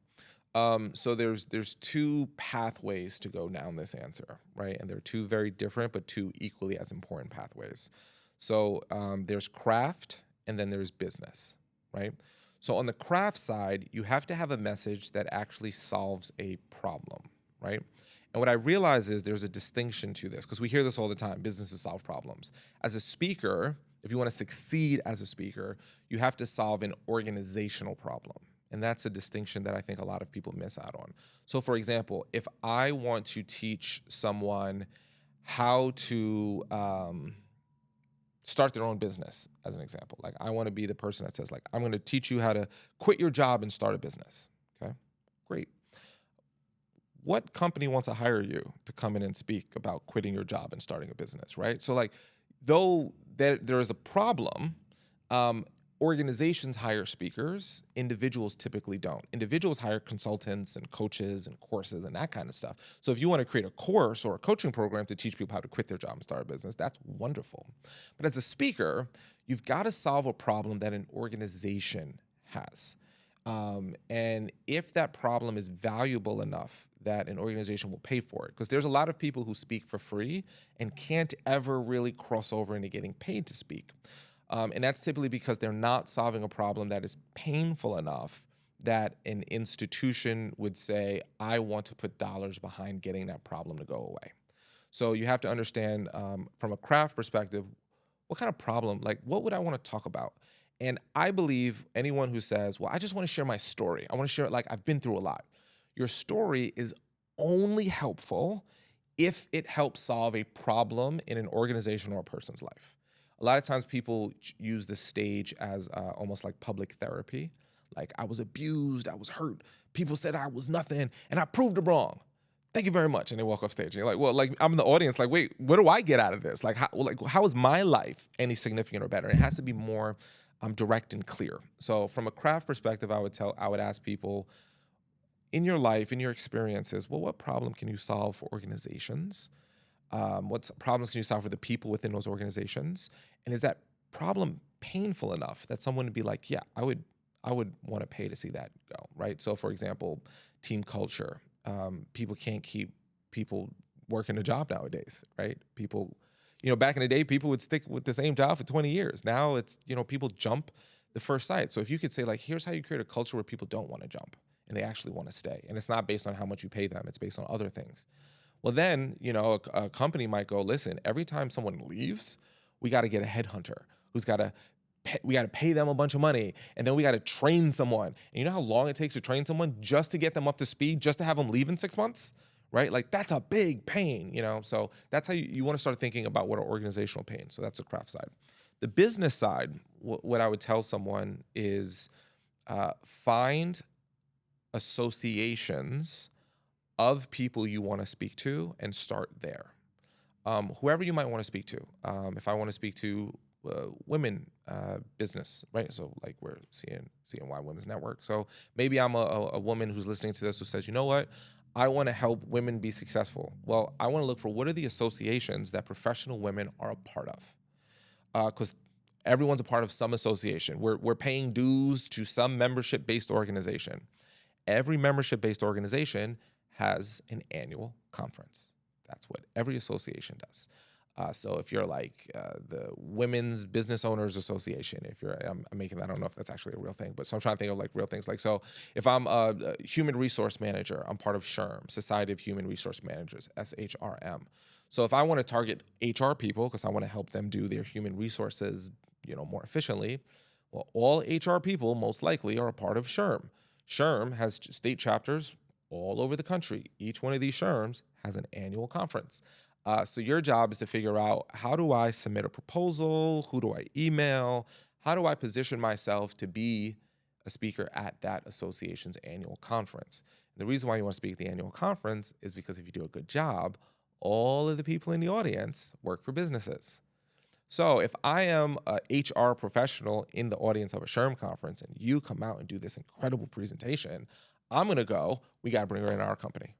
So there's two pathways to go down this answer, right? And they're two very different, but two equally as important pathways. So there's craft and then there's business, right? So on the craft side, you have to have a message that actually solves a problem, right? And what I realize is there's a distinction to this, because we hear this all the time: businesses solve problems. As a speaker, if you want to succeed as a speaker, you have to solve an organizational problem. And that's a distinction that I think a lot of people miss out on. So for example, if I want to teach someone how to start their own business, as an example, like I want to be the person that says, like, I'm going to teach you how to quit your job and start a business. Okay, great. What company wants to hire you to come in and speak about quitting your job and starting a business, right? So like, though there is a problem, organizations hire speakers, individuals typically don't. Individuals hire consultants and coaches and courses and that kind of stuff. So if you want to create a course or a coaching program to teach people how to quit their job and start a business, that's wonderful. But as a speaker, you've got to solve a problem that an organization has. And if that problem is valuable enough that an organization will pay for it, because there's a lot of people who speak for free and can't ever really cross over into getting paid to speak. And that's typically because they're not solving a problem that is painful enough that an institution would say, I want to put dollars behind getting that problem to go away. So you have to understand, from a craft perspective, what kind of problem, like what would I want to talk about? And I believe anyone who says, well, I just want to share my story, I want to share it like I've been through a lot. Your story is only helpful if it helps solve a problem in an organization or a person's life. A lot of times people use the stage as almost like public therapy. Like, I was abused, I was hurt, people said I was nothing, and I proved them wrong. Thank you very much. And they walk off stage. And you're like, well, like, I'm in the audience, like, wait, what do I get out of this? Like, how is my life any significant or better? And it has to be more direct and clear. So from a craft perspective, I would ask people, in your life, in your experiences, well, what problem can you solve for organizations? What problems can you solve for the people within those organizations? And is that problem painful enough that someone would be like, yeah, I would want to pay to see that go, right? So for example, team culture. People can't keep people working a job nowadays, right? People, back in the day, people would stick with the same job for 20 years. Now it's, people jump the first sight. So if you could say, like, here's how you create a culture where people don't want to jump and they actually want to stay. And it's not based on how much you pay them. It's based on other things. Well, then, a company might go, listen, every time someone leaves, we got to get a headhunter we got to pay them a bunch of money, and then we got to train someone. And you know how long it takes to train someone just to get them up to speed, just to have them leave in 6 months, right? Like, that's a big pain, So that's how you want to start thinking about what are organizational pain. So that's the craft side. The business side, what I would tell someone is find associations of people you want to speak to and start there. Whoever you might want to speak to. If I want to speak to women business, right? So like we're CNY Women's Network. So maybe I'm a woman who's listening to this who says, you know what? I want to help women be successful. Well, I want to look for what are the associations that professional women are a part of. Because everyone's a part of some association. We're paying dues to some membership-based organization. Every membership-based organization has an annual conference. That's what every association does. So if you're like the Women's Business Owners Association, if you're, I'm making that, I don't know if that's actually a real thing, but so I'm trying to think of like real things. Like, so if I'm a human resource manager, I'm part of SHRM, Society of Human Resource Managers, SHRM. So if I want to target HR people, because I want to help them do their human resources, more efficiently, well, all HR people most likely are a part of SHRM. SHRM has state chapters all over the country. Each one of these SHRMs has an annual conference. So your job is to figure out, how do I submit a proposal? Who do I email? How do I position myself to be a speaker at that association's annual conference? And the reason why you want to speak at the annual conference is because if you do a good job, all of the people in the audience work for businesses. So if I am a HR professional in the audience of a SHRM conference and you come out and do this incredible presentation, I'm going to go, we got to bring her in our company.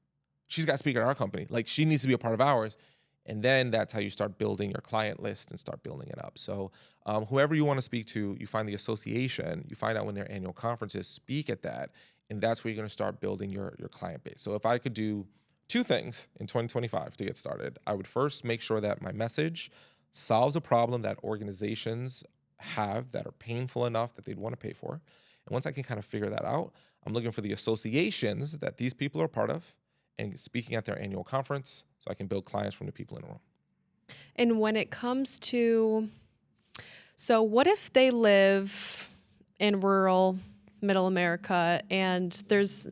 She's got to speak at our company. Like, she needs to be a part of ours. And then that's how you start building your client list and start building it up. So whoever you want to speak to, you find the association, you find out when their annual conference is, speak at that. And that's where you're going to start building your client base. So if I could do two things in 2025 to get started, I would first make sure that my message solves a problem that organizations have that are painful enough that they'd want to pay for. And once I can kind of figure that out, I'm looking for the associations that these people are part of and speaking at their annual conference so I can build clients from the people in the room. And when it comes to, so what if they live in rural middle America and there's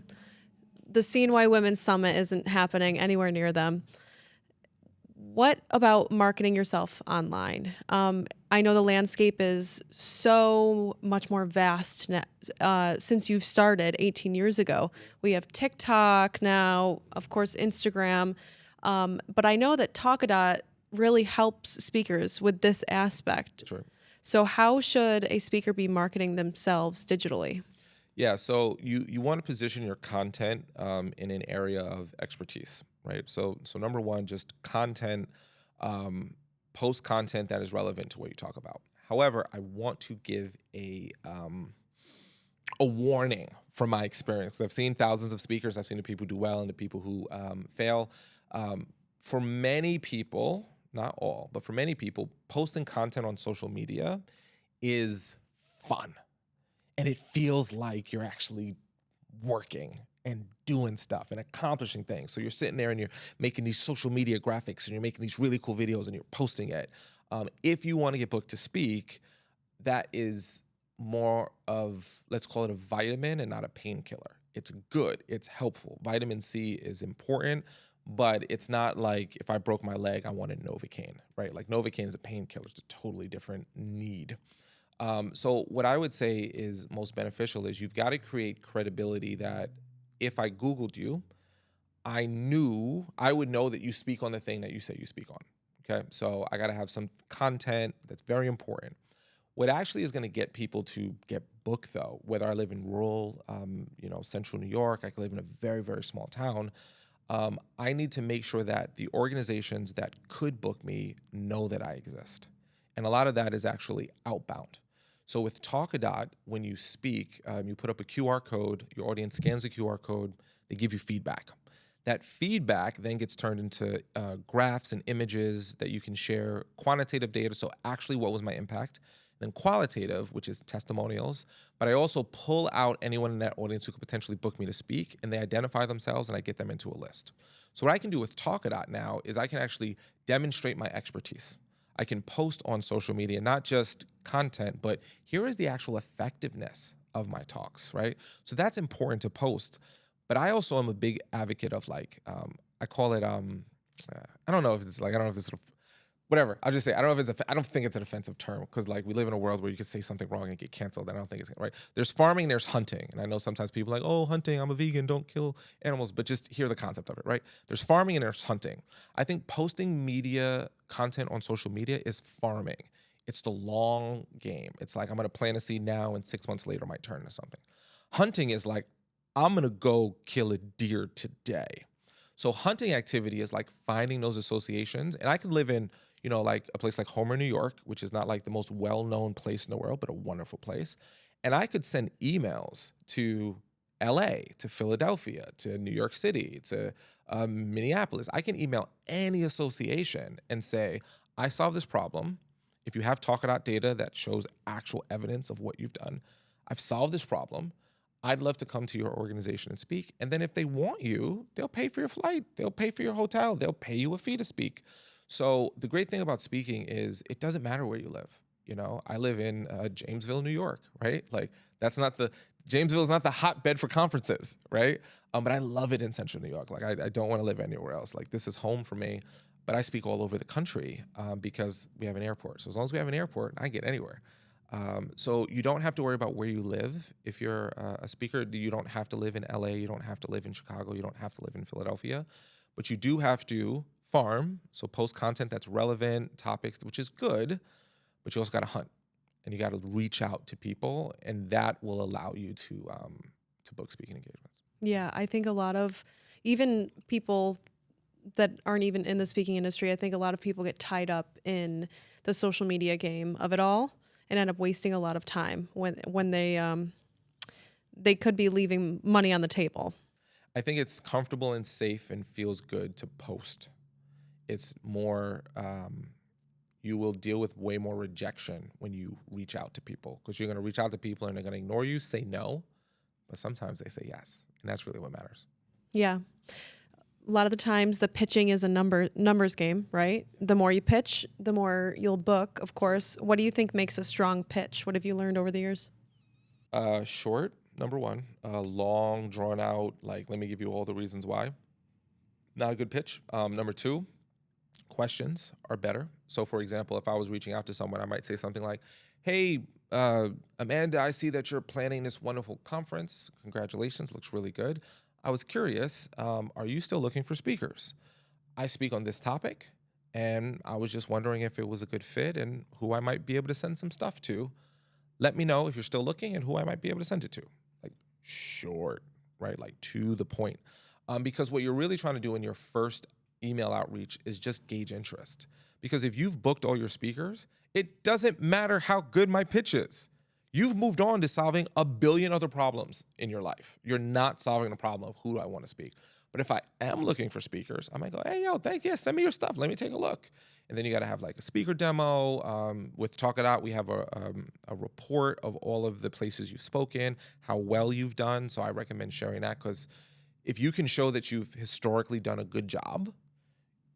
the CNY Women's Summit isn't happening anywhere near them? What about marketing yourself online? I know the landscape is so much more vast since you've started 18 years ago. We have TikTok now, of course, Instagram. But I know that Talkadot really helps speakers with this aspect. That's right. So how should a speaker be marketing themselves digitally? Yeah, so you want to position your content in an area of expertise, right? So number one, just content, post content that is relevant to what you talk about. However, I want to give a warning from my experience. I've seen thousands of speakers. I've seen the people who do well and the people who fail. For many people, not all, but for many people, posting content on social media is fun. And it feels like you're actually working and doing stuff and accomplishing things. So you're sitting there and you're making these social media graphics and you're making these really cool videos and you're posting it. If you want to get booked to speak, that is more of, let's call it a vitamin and not a painkiller. It's good. It's helpful. Vitamin C is important, but it's not like if I broke my leg, I wanted Novocaine, right? Like Novocaine is a painkiller. It's a totally different need. So what I would say is most beneficial is you've got to create credibility that if I Googled you, I would know that you speak on the thing that you say you speak on. Okay. So I got to have some content that's very important. What actually is going to get people to get booked, though, whether I live in rural, central New York, I can live in a very, very small town. I need to make sure that the organizations that could book me know that I exist. And a lot of that is actually outbound. So with Talkadot, when you speak, you put up a QR code, your audience scans the QR code, they give you feedback. That feedback then gets turned into graphs and images that you can share, quantitative data, so actually what was my impact, then qualitative, which is testimonials, but I also pull out anyone in that audience who could potentially book me to speak, and they identify themselves, and I get them into a list. So what I can do with Talkadot now is I can actually demonstrate my expertise. I can post on social media, not just content, but here is the actual effectiveness of my talks, right? So that's important to post. But I also am a big advocate of I call it, I don't know if it's whatever. I'll just say, I don't think it's an offensive term because we live in a world where you can say something wrong and get canceled. And I don't think it's right. There's farming, there's hunting. And I know sometimes people are like, oh, hunting, I'm a vegan, don't kill animals. But just hear the concept of it, right? There's farming and there's hunting. I think posting media content on social media is farming. It's the long game. It's like, I'm going to plant a seed now and 6 months later might turn into something. Hunting is like, I'm going to go kill a deer today. So hunting activity is like finding those associations. And I could live in, like a place like Homer, New York, which is not like the most well-known place in the world, but a wonderful place. And I could send emails to LA, to Philadelphia, to New York City, to Minneapolis. I can email any association and say, I solved this problem. If you have Talkadot data that shows actual evidence of what you've done, I've solved this problem. I'd love to come to your organization and speak. And then if they want you, they'll pay for your flight. They'll pay for your hotel. They'll pay you a fee to speak. So the great thing about speaking is it doesn't matter where you live. I live in Jamesville, New York, right? Like Jamesville is not the hotbed for conferences, right? But I love it in Central New York. Like I don't want to live anywhere else. Like this is home for me. But I speak all over the country because we have an airport. So as long as we have an airport, I get anywhere. So you don't have to worry about where you live. If you're a speaker, you don't have to live in LA. You don't have to live in Chicago. You don't have to live in Philadelphia. But you do have to farm. So post content that's relevant, topics, which is good. But you also got to hunt. And you got to reach out to people. And that will allow you to book speaking engagements. Yeah, I think a lot of even people that aren't even in the speaking industry, I think a lot of people get tied up in the social media game of it all and end up wasting a lot of time when they could be leaving money on the table. I think it's comfortable and safe and feels good to post. It's more, you will deal with way more rejection when you reach out to people because you're going to reach out to people and they're going to ignore you, say no, but sometimes they say yes. And that's really what matters. Yeah. A lot of the times the pitching is a numbers game, right? The more you pitch, the more you'll book, of course. What do you think makes a strong pitch? What have you learned over the years? Short, number one. Long, drawn out, like, let me give you all the reasons why. Not a good pitch. Number two, questions are better. So, for example, if I was reaching out to someone, I might say something like, hey, Amanda, I see that you're planning this wonderful conference. Congratulations, looks really good. I was curious, are you still looking for speakers? I speak on this topic, and I was just wondering if it was a good fit and who I might be able to send some stuff to. Let me know if you're still looking and who I might be able to send it to. Like short, right? Like to the point. Because what you're really trying to do in your first email outreach is just gauge interest. Because if you've booked all your speakers, it doesn't matter how good my pitch is. You've moved on to solving a billion other problems in your life. You're not solving the problem of who do I want to speak. But if I am looking for speakers, I might go, hey, yo, send me your stuff. Let me take a look. And then you got to have like a speaker demo. With Talk It Out, we have a report of all of the places you've spoken, how well you've done. So I recommend sharing that because if you can show that you've historically done a good job,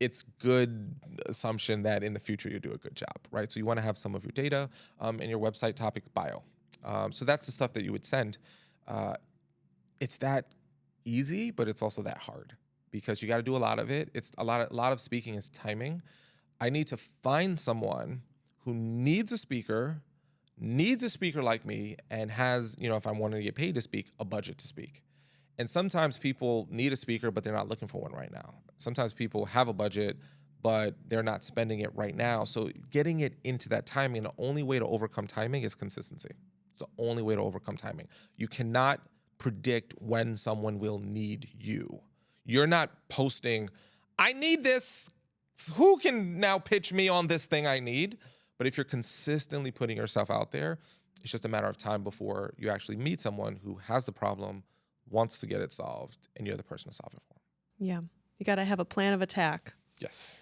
it's good assumption that in the future you do a good job, right? So you want to have some of your data in your website topics bio. So that's the stuff that you would send. It's that easy, but it's also that hard because you got to do a lot of it. It's a lot of speaking is timing. I need to find someone who needs a speaker like me and has, if I'm wanting to get paid to speak, a budget to speak. And sometimes people need a speaker, but they're not looking for one right now. Sometimes people have a budget, but they're not spending it right now. So getting it into that timing, the only way to overcome timing is consistency. It's the only way to overcome timing. You cannot predict when someone will need you. You're not posting, I need this. Who can now pitch me on this thing I need? But if you're consistently putting yourself out there, it's just a matter of time before you actually meet someone who has the problem, wants to get it solved, and you're the person to solve it for. Yeah. You got to have a plan of attack. Yes.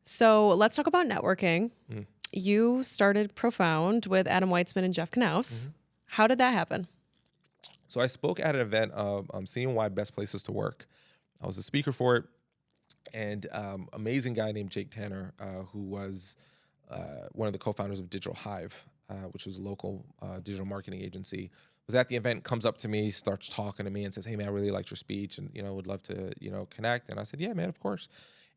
So let's talk about networking. Mm. You started Profound with Adam Weitzman and Jeff Knaus. Mm-hmm. How did that happen? So I spoke at an event of CNY Best Places to Work. I was a speaker for it, and amazing guy named Jake Tanner, who was one of the co-founders of Digital Hive, which was a local digital marketing agency, was at the event, comes up to me, starts talking to me and says, hey man, I really liked your speech and, would love to, connect. And I said, yeah, man, of course.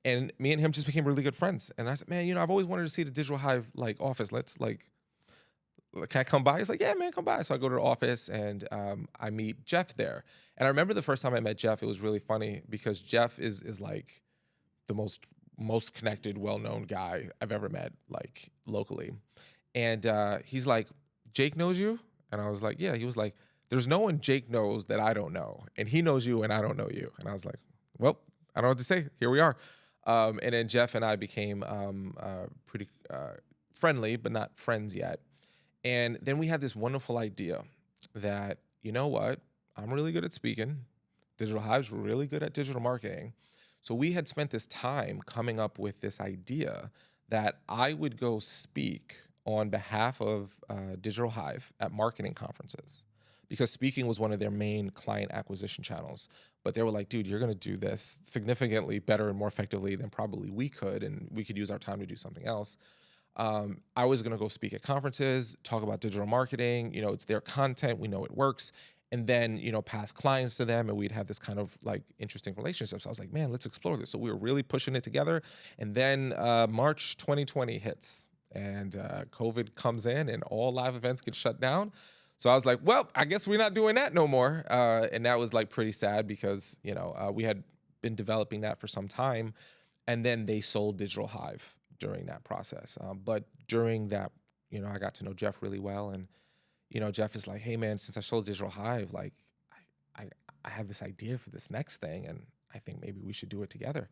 And me and him just became really good friends. And I said, man, I've always wanted to see the Digital Hive office. Let's can I come by? He's like, yeah, man, come by. So I go to the office and I meet Jeff there. And I remember the first time I met Jeff, it was really funny because Jeff is like the most connected, well-known guy I've ever met, like locally. And he's like, Jake knows you? And I was like, yeah. He was like, there's no one Jake knows that I don't know. And he knows you and I don't know you. And I was like, well, I don't know what to say. Here we are. And then Jeff and I became pretty friendly, but not friends yet. And then we had this wonderful idea that, you know what? I'm really good at speaking. Digital Hive's really good at digital marketing. So we had spent this time coming up with this idea that I would go speak on behalf of Digital Hive at marketing conferences, because speaking was one of their main client acquisition channels. But they were like, dude, you're going to do this significantly better and more effectively than probably we could, and we could use our time to do something else. I was going to go speak at conferences, talk about digital marketing. You know, it's their content. We know it works. And then, you know, pass clients to them, and we'd have this kind of like interesting relationship. So I was like, man, let's explore this. So we were really pushing it together. And then March 2020 hits, and COVID comes in, and all live events get shut down. So I was like, well, I guess we're not doing that no more. And that was like pretty sad because, you know, we had been developing that for some time. And then they sold Digital Hive during that process. But during that, you know, I got to know Jeff really well. And, you know, Jeff is like, hey, man, since I sold Digital Hive, like, I have this idea for this next thing, and I think maybe we should do it together.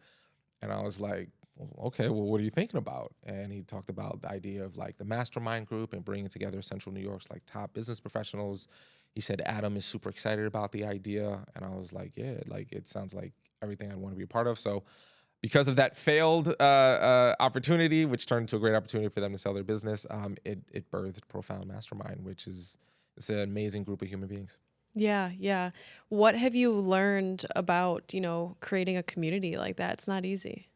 And I was like, well, okay, well, what are you thinking about? And he talked about the idea of like the mastermind group and bringing together Central New York's like top business professionals. He said Adam is super excited about the idea. And I was like, yeah, like it sounds like everything I'd want to be a part of. So because of that failed opportunity, which turned into a great opportunity for them to sell their business, it birthed Profound Mastermind, which is it's an amazing group of human beings. Yeah, yeah. What have you learned about, you know, creating a community like that? It's not easy.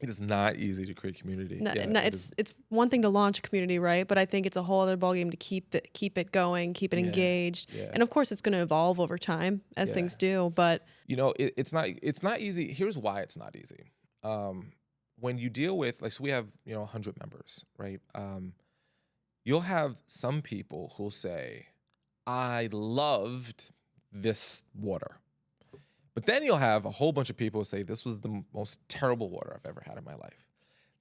It is not easy to create community. No, Yeah, no, it is. it's one thing to launch a community, right? But I think it's a whole other ballgame to keep it going, keep it Yeah, engaged, yeah, and of course, it's going to evolve over time as yeah. things do. But You know, it's not easy. Here's why it's not easy. When you deal with like, so we have, you know, 100 members, right? You'll have some people who'll say, I loved this water. But then you'll have a whole bunch of people who say, this was the most terrible water I've ever had in my life.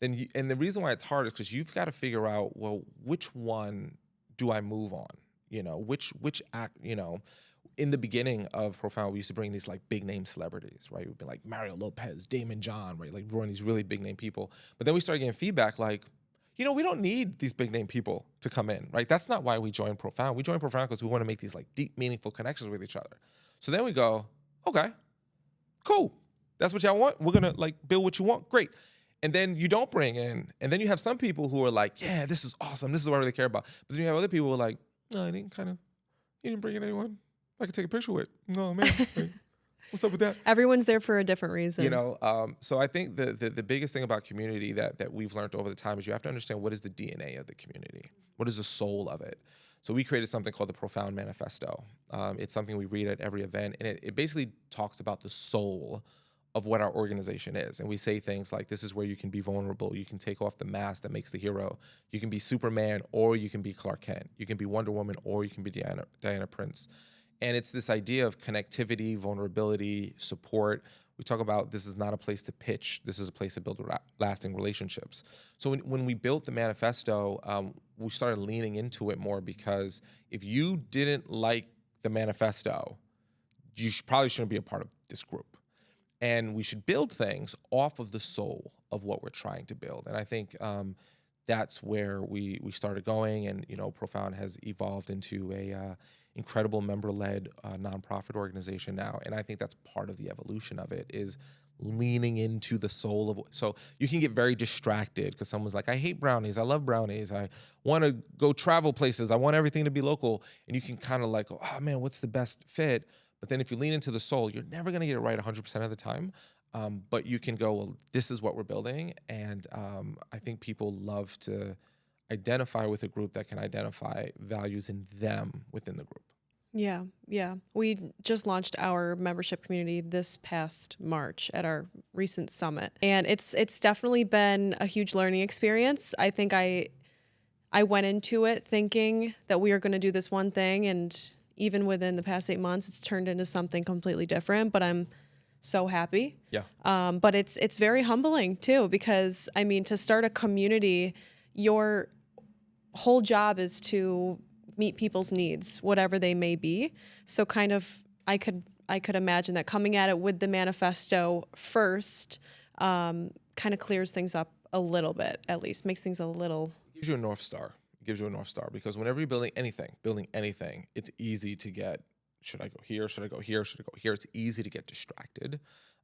And the reason why it's hard is because you've got to figure out, well, which one do I move on? You know, which act, you know, in the beginning of Profound, we used to bring these like big name celebrities, right? We'd be like Mario Lopez, Damon John, right? Like bringing these really big name people. But then we started getting feedback like, you know, we don't need these big name people to come in, right? That's not why we joined Profound. We joined Profound because we want to make these like deep, meaningful connections with each other. So then we go, okay, cool. That's what y'all want. We're going to like build what you want. Great. And then you don't bring in, and then you have some people who are like, yeah, this is awesome. This is what I really care about. But then you have other people who are like, no, you didn't bring in anyone I could take a picture with. No, man. Like, what's up with that? everyone's there for a different reason. You know, so I think the biggest thing about community that we've learned over the time is you have to understand what is the DNA of the community. What is the soul of it? So we created something called the Profound Manifesto. It's something we read at every event, and it basically talks about the soul of what our organization is. And we say things like, this is where you can be vulnerable. You can take off the mask that makes the hero. You can be Superman, or you can be Clark Kent. You can be Wonder Woman, or you can be Diana Prince. And it's this idea of connectivity, vulnerability, support. We talk about this is not a place to pitch. This is a place to build lasting relationships. So when we built the manifesto, we started leaning into it more, because if you didn't like the manifesto, you probably shouldn't be a part of this group. And we should build things off of the soul of what we're trying to build. And I think that's where we started going. And, you know, Profound has evolved into a incredible member-led nonprofit organization now. And I think that's part of the evolution of it, is leaning into the soul of. So you can get very distracted because someone's like, I hate brownies. I love brownies. I want to go travel places. I want everything to be local. And you can kind of like, oh man, what's the best fit? But then if you lean into the soul, you're never going to get it right 100% of the time. But you can go, well, this is what we're building. And I think people love to identify with a group that can identify values in them within the group. Yeah, yeah. We just launched our membership community this past March at our recent summit, and it's definitely been a huge learning experience. I think I went into it thinking that we are going to do this one thing, and even within the past 8 months, it's turned into something completely different. But I'm so happy. Yeah. But it's very humbling too, because I mean, to start a community, your whole job is to meet people's needs, whatever they may be. So kind of, I could I could imagine that coming at it with the manifesto first kind of clears things up a little bit, at least makes things a little. It gives you a North Star. It gives you a North Star because whenever you're building anything, it's easy to get, should I go here? Should I go here? Should I go here? It's easy to get distracted.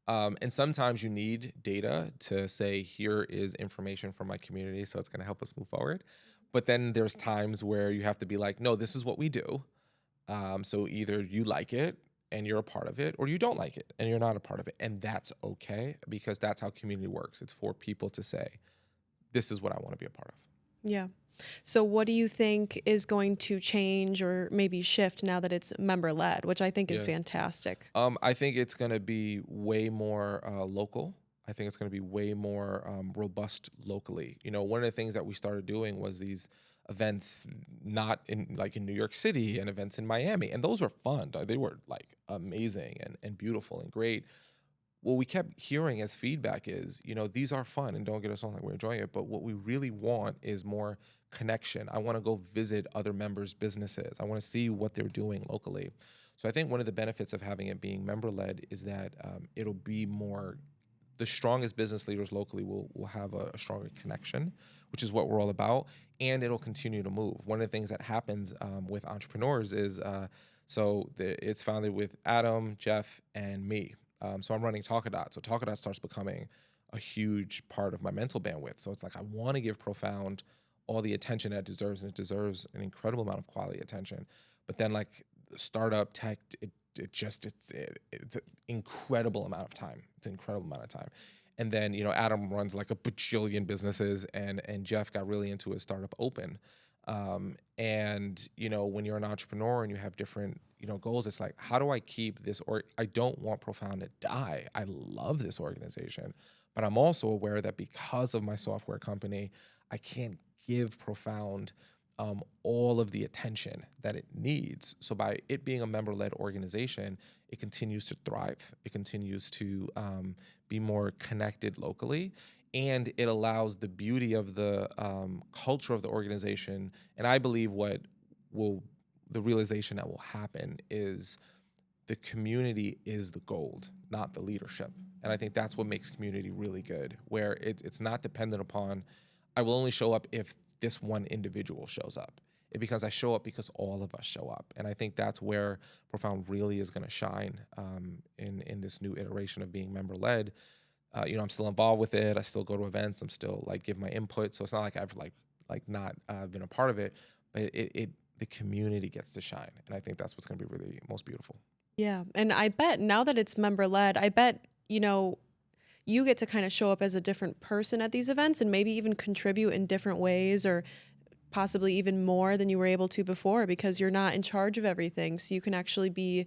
And sometimes you need data to say, here is information from my community, so it's going to help us move forward. But then there's times where you have to be like, no, this is what we do. So either you like it and you're a part of it, or you don't like it and you're not a part of it. And that's okay, because that's how community works. It's for people to say, this is what I want to be a part of. Yeah. So what do you think is going to change or maybe shift now that it's member led, which I think is fantastic? I think it's going to be way more local. I think it's going to be way more robust locally. You know, one of the things that we started doing was these events, not in New York City, and events in Miami, and those were fun. They were like amazing and beautiful and great. What we kept hearing as feedback is, you know, these are fun and don't get us wrong, like we're enjoying it, but what we really want is more connection. I want to go visit other members' businesses. I want to see what they're doing locally. So I think one of the benefits of having it being member-led is that it'll be more, the strongest business leaders locally will have a stronger connection, which is what we're all about, and it'll continue to move. One of the things that happens with entrepreneurs is, it's founded with Adam, Jeff, and me. So I'm running Talkadot. So Talkadot starts becoming a huge part of my mental bandwidth. So it's like, I want to give Profound all the attention that it deserves, and it deserves an incredible amount of quality attention. But then like startup tech, it's an incredible amount of time. It's an incredible amount of time. And then, you know, Adam runs like a bajillion businesses, and Jeff got really into his startup Open. And, you know, when you're an entrepreneur and you have different, you know, goals, it's like, how do I keep this, or I don't want Profound to die. I love this organization, but I'm also aware that because of my software company, I can't give Profound all of the attention that it needs. So by it being a member-led organization, it continues to thrive. It continues to be more connected locally. And it allows the beauty of the culture of the organization. And I believe the realization that will happen is the community is the gold, not the leadership. And I think that's what makes community really good, where it's not dependent upon, I will only show up if this one individual shows up. It becomes, I show up because all of us show up. And I think that's where Profound really is going to shine in this new iteration of being member-led. You know, I'm still involved with it. I still go to events. I'm still like give my input. So it's not like I've not been a part of it, but the community gets to shine. And I think that's what's going to be really most beautiful. Yeah. And I bet now that it's member led, I bet, you know, you get to kind of show up as a different person at these events and maybe even contribute in different ways, or possibly even more than you were able to before, because you're not in charge of everything. So you can actually be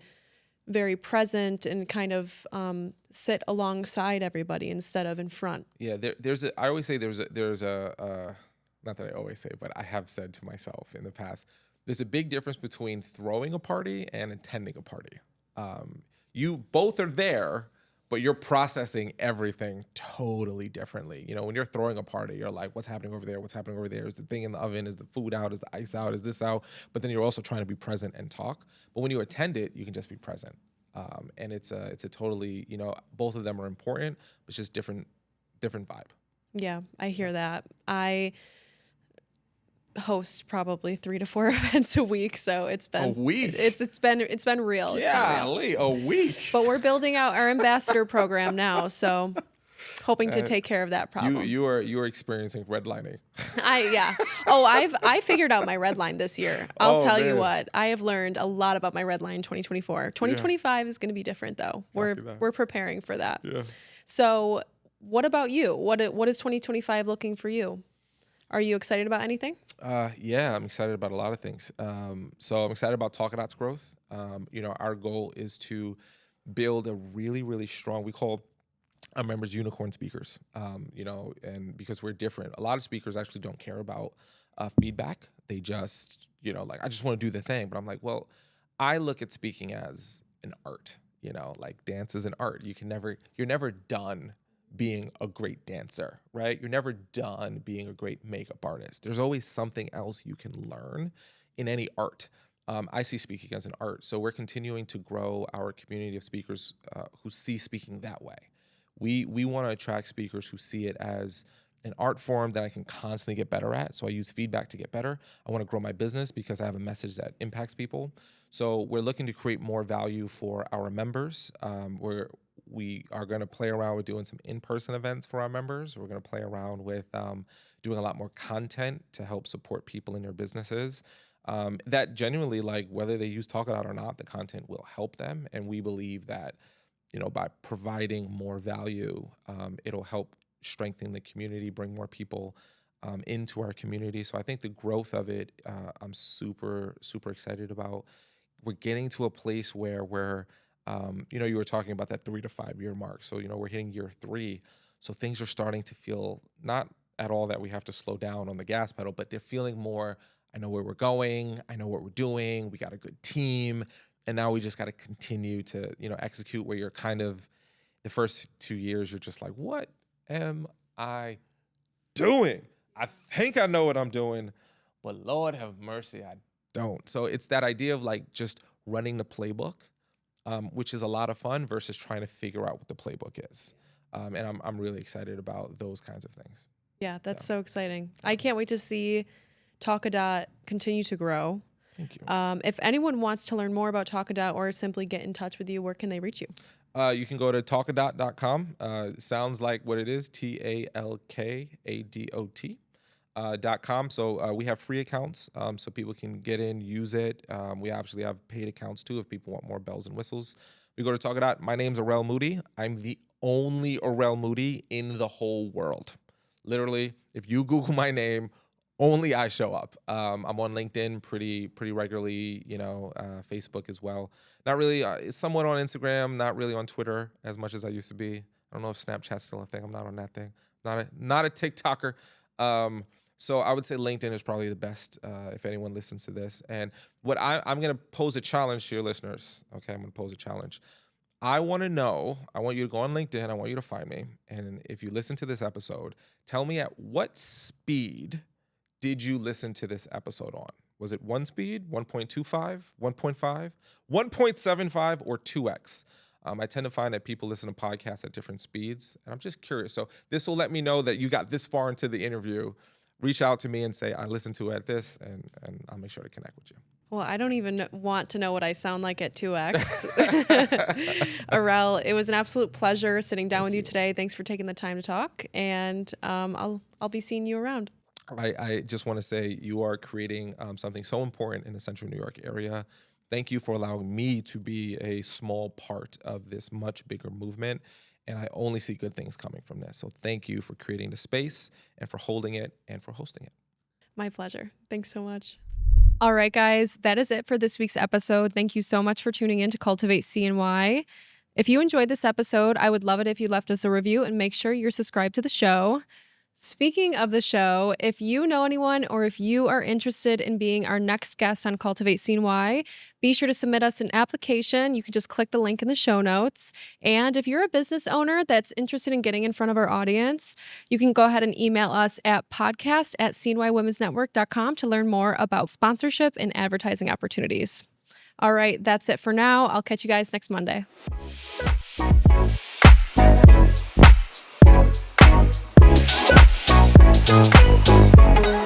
very present and kind of sit alongside everybody instead of in front. Yeah, I always say there's a not that I always say, but I have said to myself in the past, there's a big difference between throwing a party and attending a party. You both are there, but you're processing everything totally differently. You know, when you're throwing a party, you're like, what's happening over there? What's happening over there? Is the thing in the oven? Is the food out? Is the ice out? Is this out? But then you're also trying to be present and talk. But when you attend it, you can just be present. And it's a totally, you know, both of them are important, but it's just different vibe. Yeah, I hear that. I host probably 3 to 4 events a week, so it's been A week? It's been real. Golly, a week. But we're building out our ambassador program now, so hoping to take care of that problem. You are experiencing redlining. I figured out my red line this year. I'll tell you man. what, I have learned a lot about my red line in 2024. 2025 is going to be different though. We're preparing for that. Yeah. So what about you? What is 2025 looking for you? Are you excited about anything? Yeah, I'm excited about a lot of things. So I'm excited about Talkadot's growth. You know, our goal is to build a really, really strong, we call our members unicorn speakers, you know, and because we're different. A lot of speakers actually don't care about feedback. They just, you know, like, I just want to do the thing. But I'm like, well, I look at speaking as an art, you know, like dance is an art. You're never done being a great dancer, right? You're never done being a great makeup artist. There's always something else you can learn in any art. I see speaking as an art. So we're continuing to grow our community of speakers who see speaking that way. We want to attract speakers who see it as an art form that I can constantly get better at. So I use feedback to get better. I want to grow my business because I have a message that impacts people. So we're looking to create more value for our members. We are going to play around with doing some in-person events for our members. We're going to play around with doing a lot more content to help support people in their businesses. That genuinely, like, whether they use Talk It Out or not, the content will help them. And we believe that, by providing more value, it'll help strengthen the community, bring more people into our community. So I think the growth of it, I'm super, super excited about. We're getting to a place where we're, you were talking about that 3 to 5 year mark. So, we're hitting year 3. So things are starting to feel not at all that we have to slow down on the gas pedal, but they're feeling more, I know where we're going. I know what we're doing. We got a good team. And now we just got to continue to, execute, where you're kind of, the first 2 years, you're just like, what am I doing? I think I know what I'm doing, but Lord have mercy, I don't. So it's that idea of like just running the playbook, which is a lot of fun versus trying to figure out what the playbook is. And I'm really excited about those kinds of things. Yeah, that's so exciting. I can't wait to see Talkadot continue to grow. Thank you. If anyone wants to learn more about Talkadot or simply get in touch with you, where can they reach you? You can go to talkadot.com. Sounds like what it is, TALKADOT.com. So we have free accounts, so people can get in, use it. We actually have paid accounts too if people want more bells and whistles. We go to Talkadot. My name's Arel Moodie. I'm the only Arel Moodie in the whole world. Literally, if you Google my name, only I show up. I'm on LinkedIn pretty regularly, Facebook as well. Not really, somewhat on Instagram, not really on Twitter as much as I used to be. I don't know if Snapchat's still a thing. I'm not on that thing. Not a TikToker. So I would say LinkedIn is probably the best if anyone listens to this. And what I'm going to pose a challenge to your listeners. Okay, I'm going to pose a challenge. I want you to go on LinkedIn. I want you to find me. And if you listen to this episode, tell me at what speed did you listen to this episode on? Was it 1 speed, 1.25, 1.5, 1.75, or 2x? I tend to find that people listen to podcasts at different speeds, and I'm just curious. So this will let me know that you got this far into the interview. Reach out to me and say, I listened to it at this, and I'll make sure to connect with you. Well, I don't even want to know what I sound like at 2x. Arel, it was an absolute pleasure sitting down with you today. Thanks for taking the time to talk, and I'll be seeing you around. I just want to say you are creating something so important in the Central New York area. Thank you for allowing me to be a small part of this much bigger movement. And I only see good things coming from this. So thank you for creating the space and for holding it and for hosting it. My pleasure. Thanks so much. All right, guys, that is it for this week's episode. Thank you so much for tuning in to Cultivate CNY. If you enjoyed this episode, I would love it if you left us a review and make sure you're subscribed to the show. Speaking of the show, if you know anyone or if you are interested in being our next guest on Cultivate CNY, be sure to submit us an application. You can just click the link in the show notes. And if you're a business owner that's interested in getting in front of our audience, you can go ahead and email us at podcast@cnywomensnetwork.com to learn more about sponsorship and advertising opportunities. All right, that's it for now. I'll catch you guys next Monday. Thank you.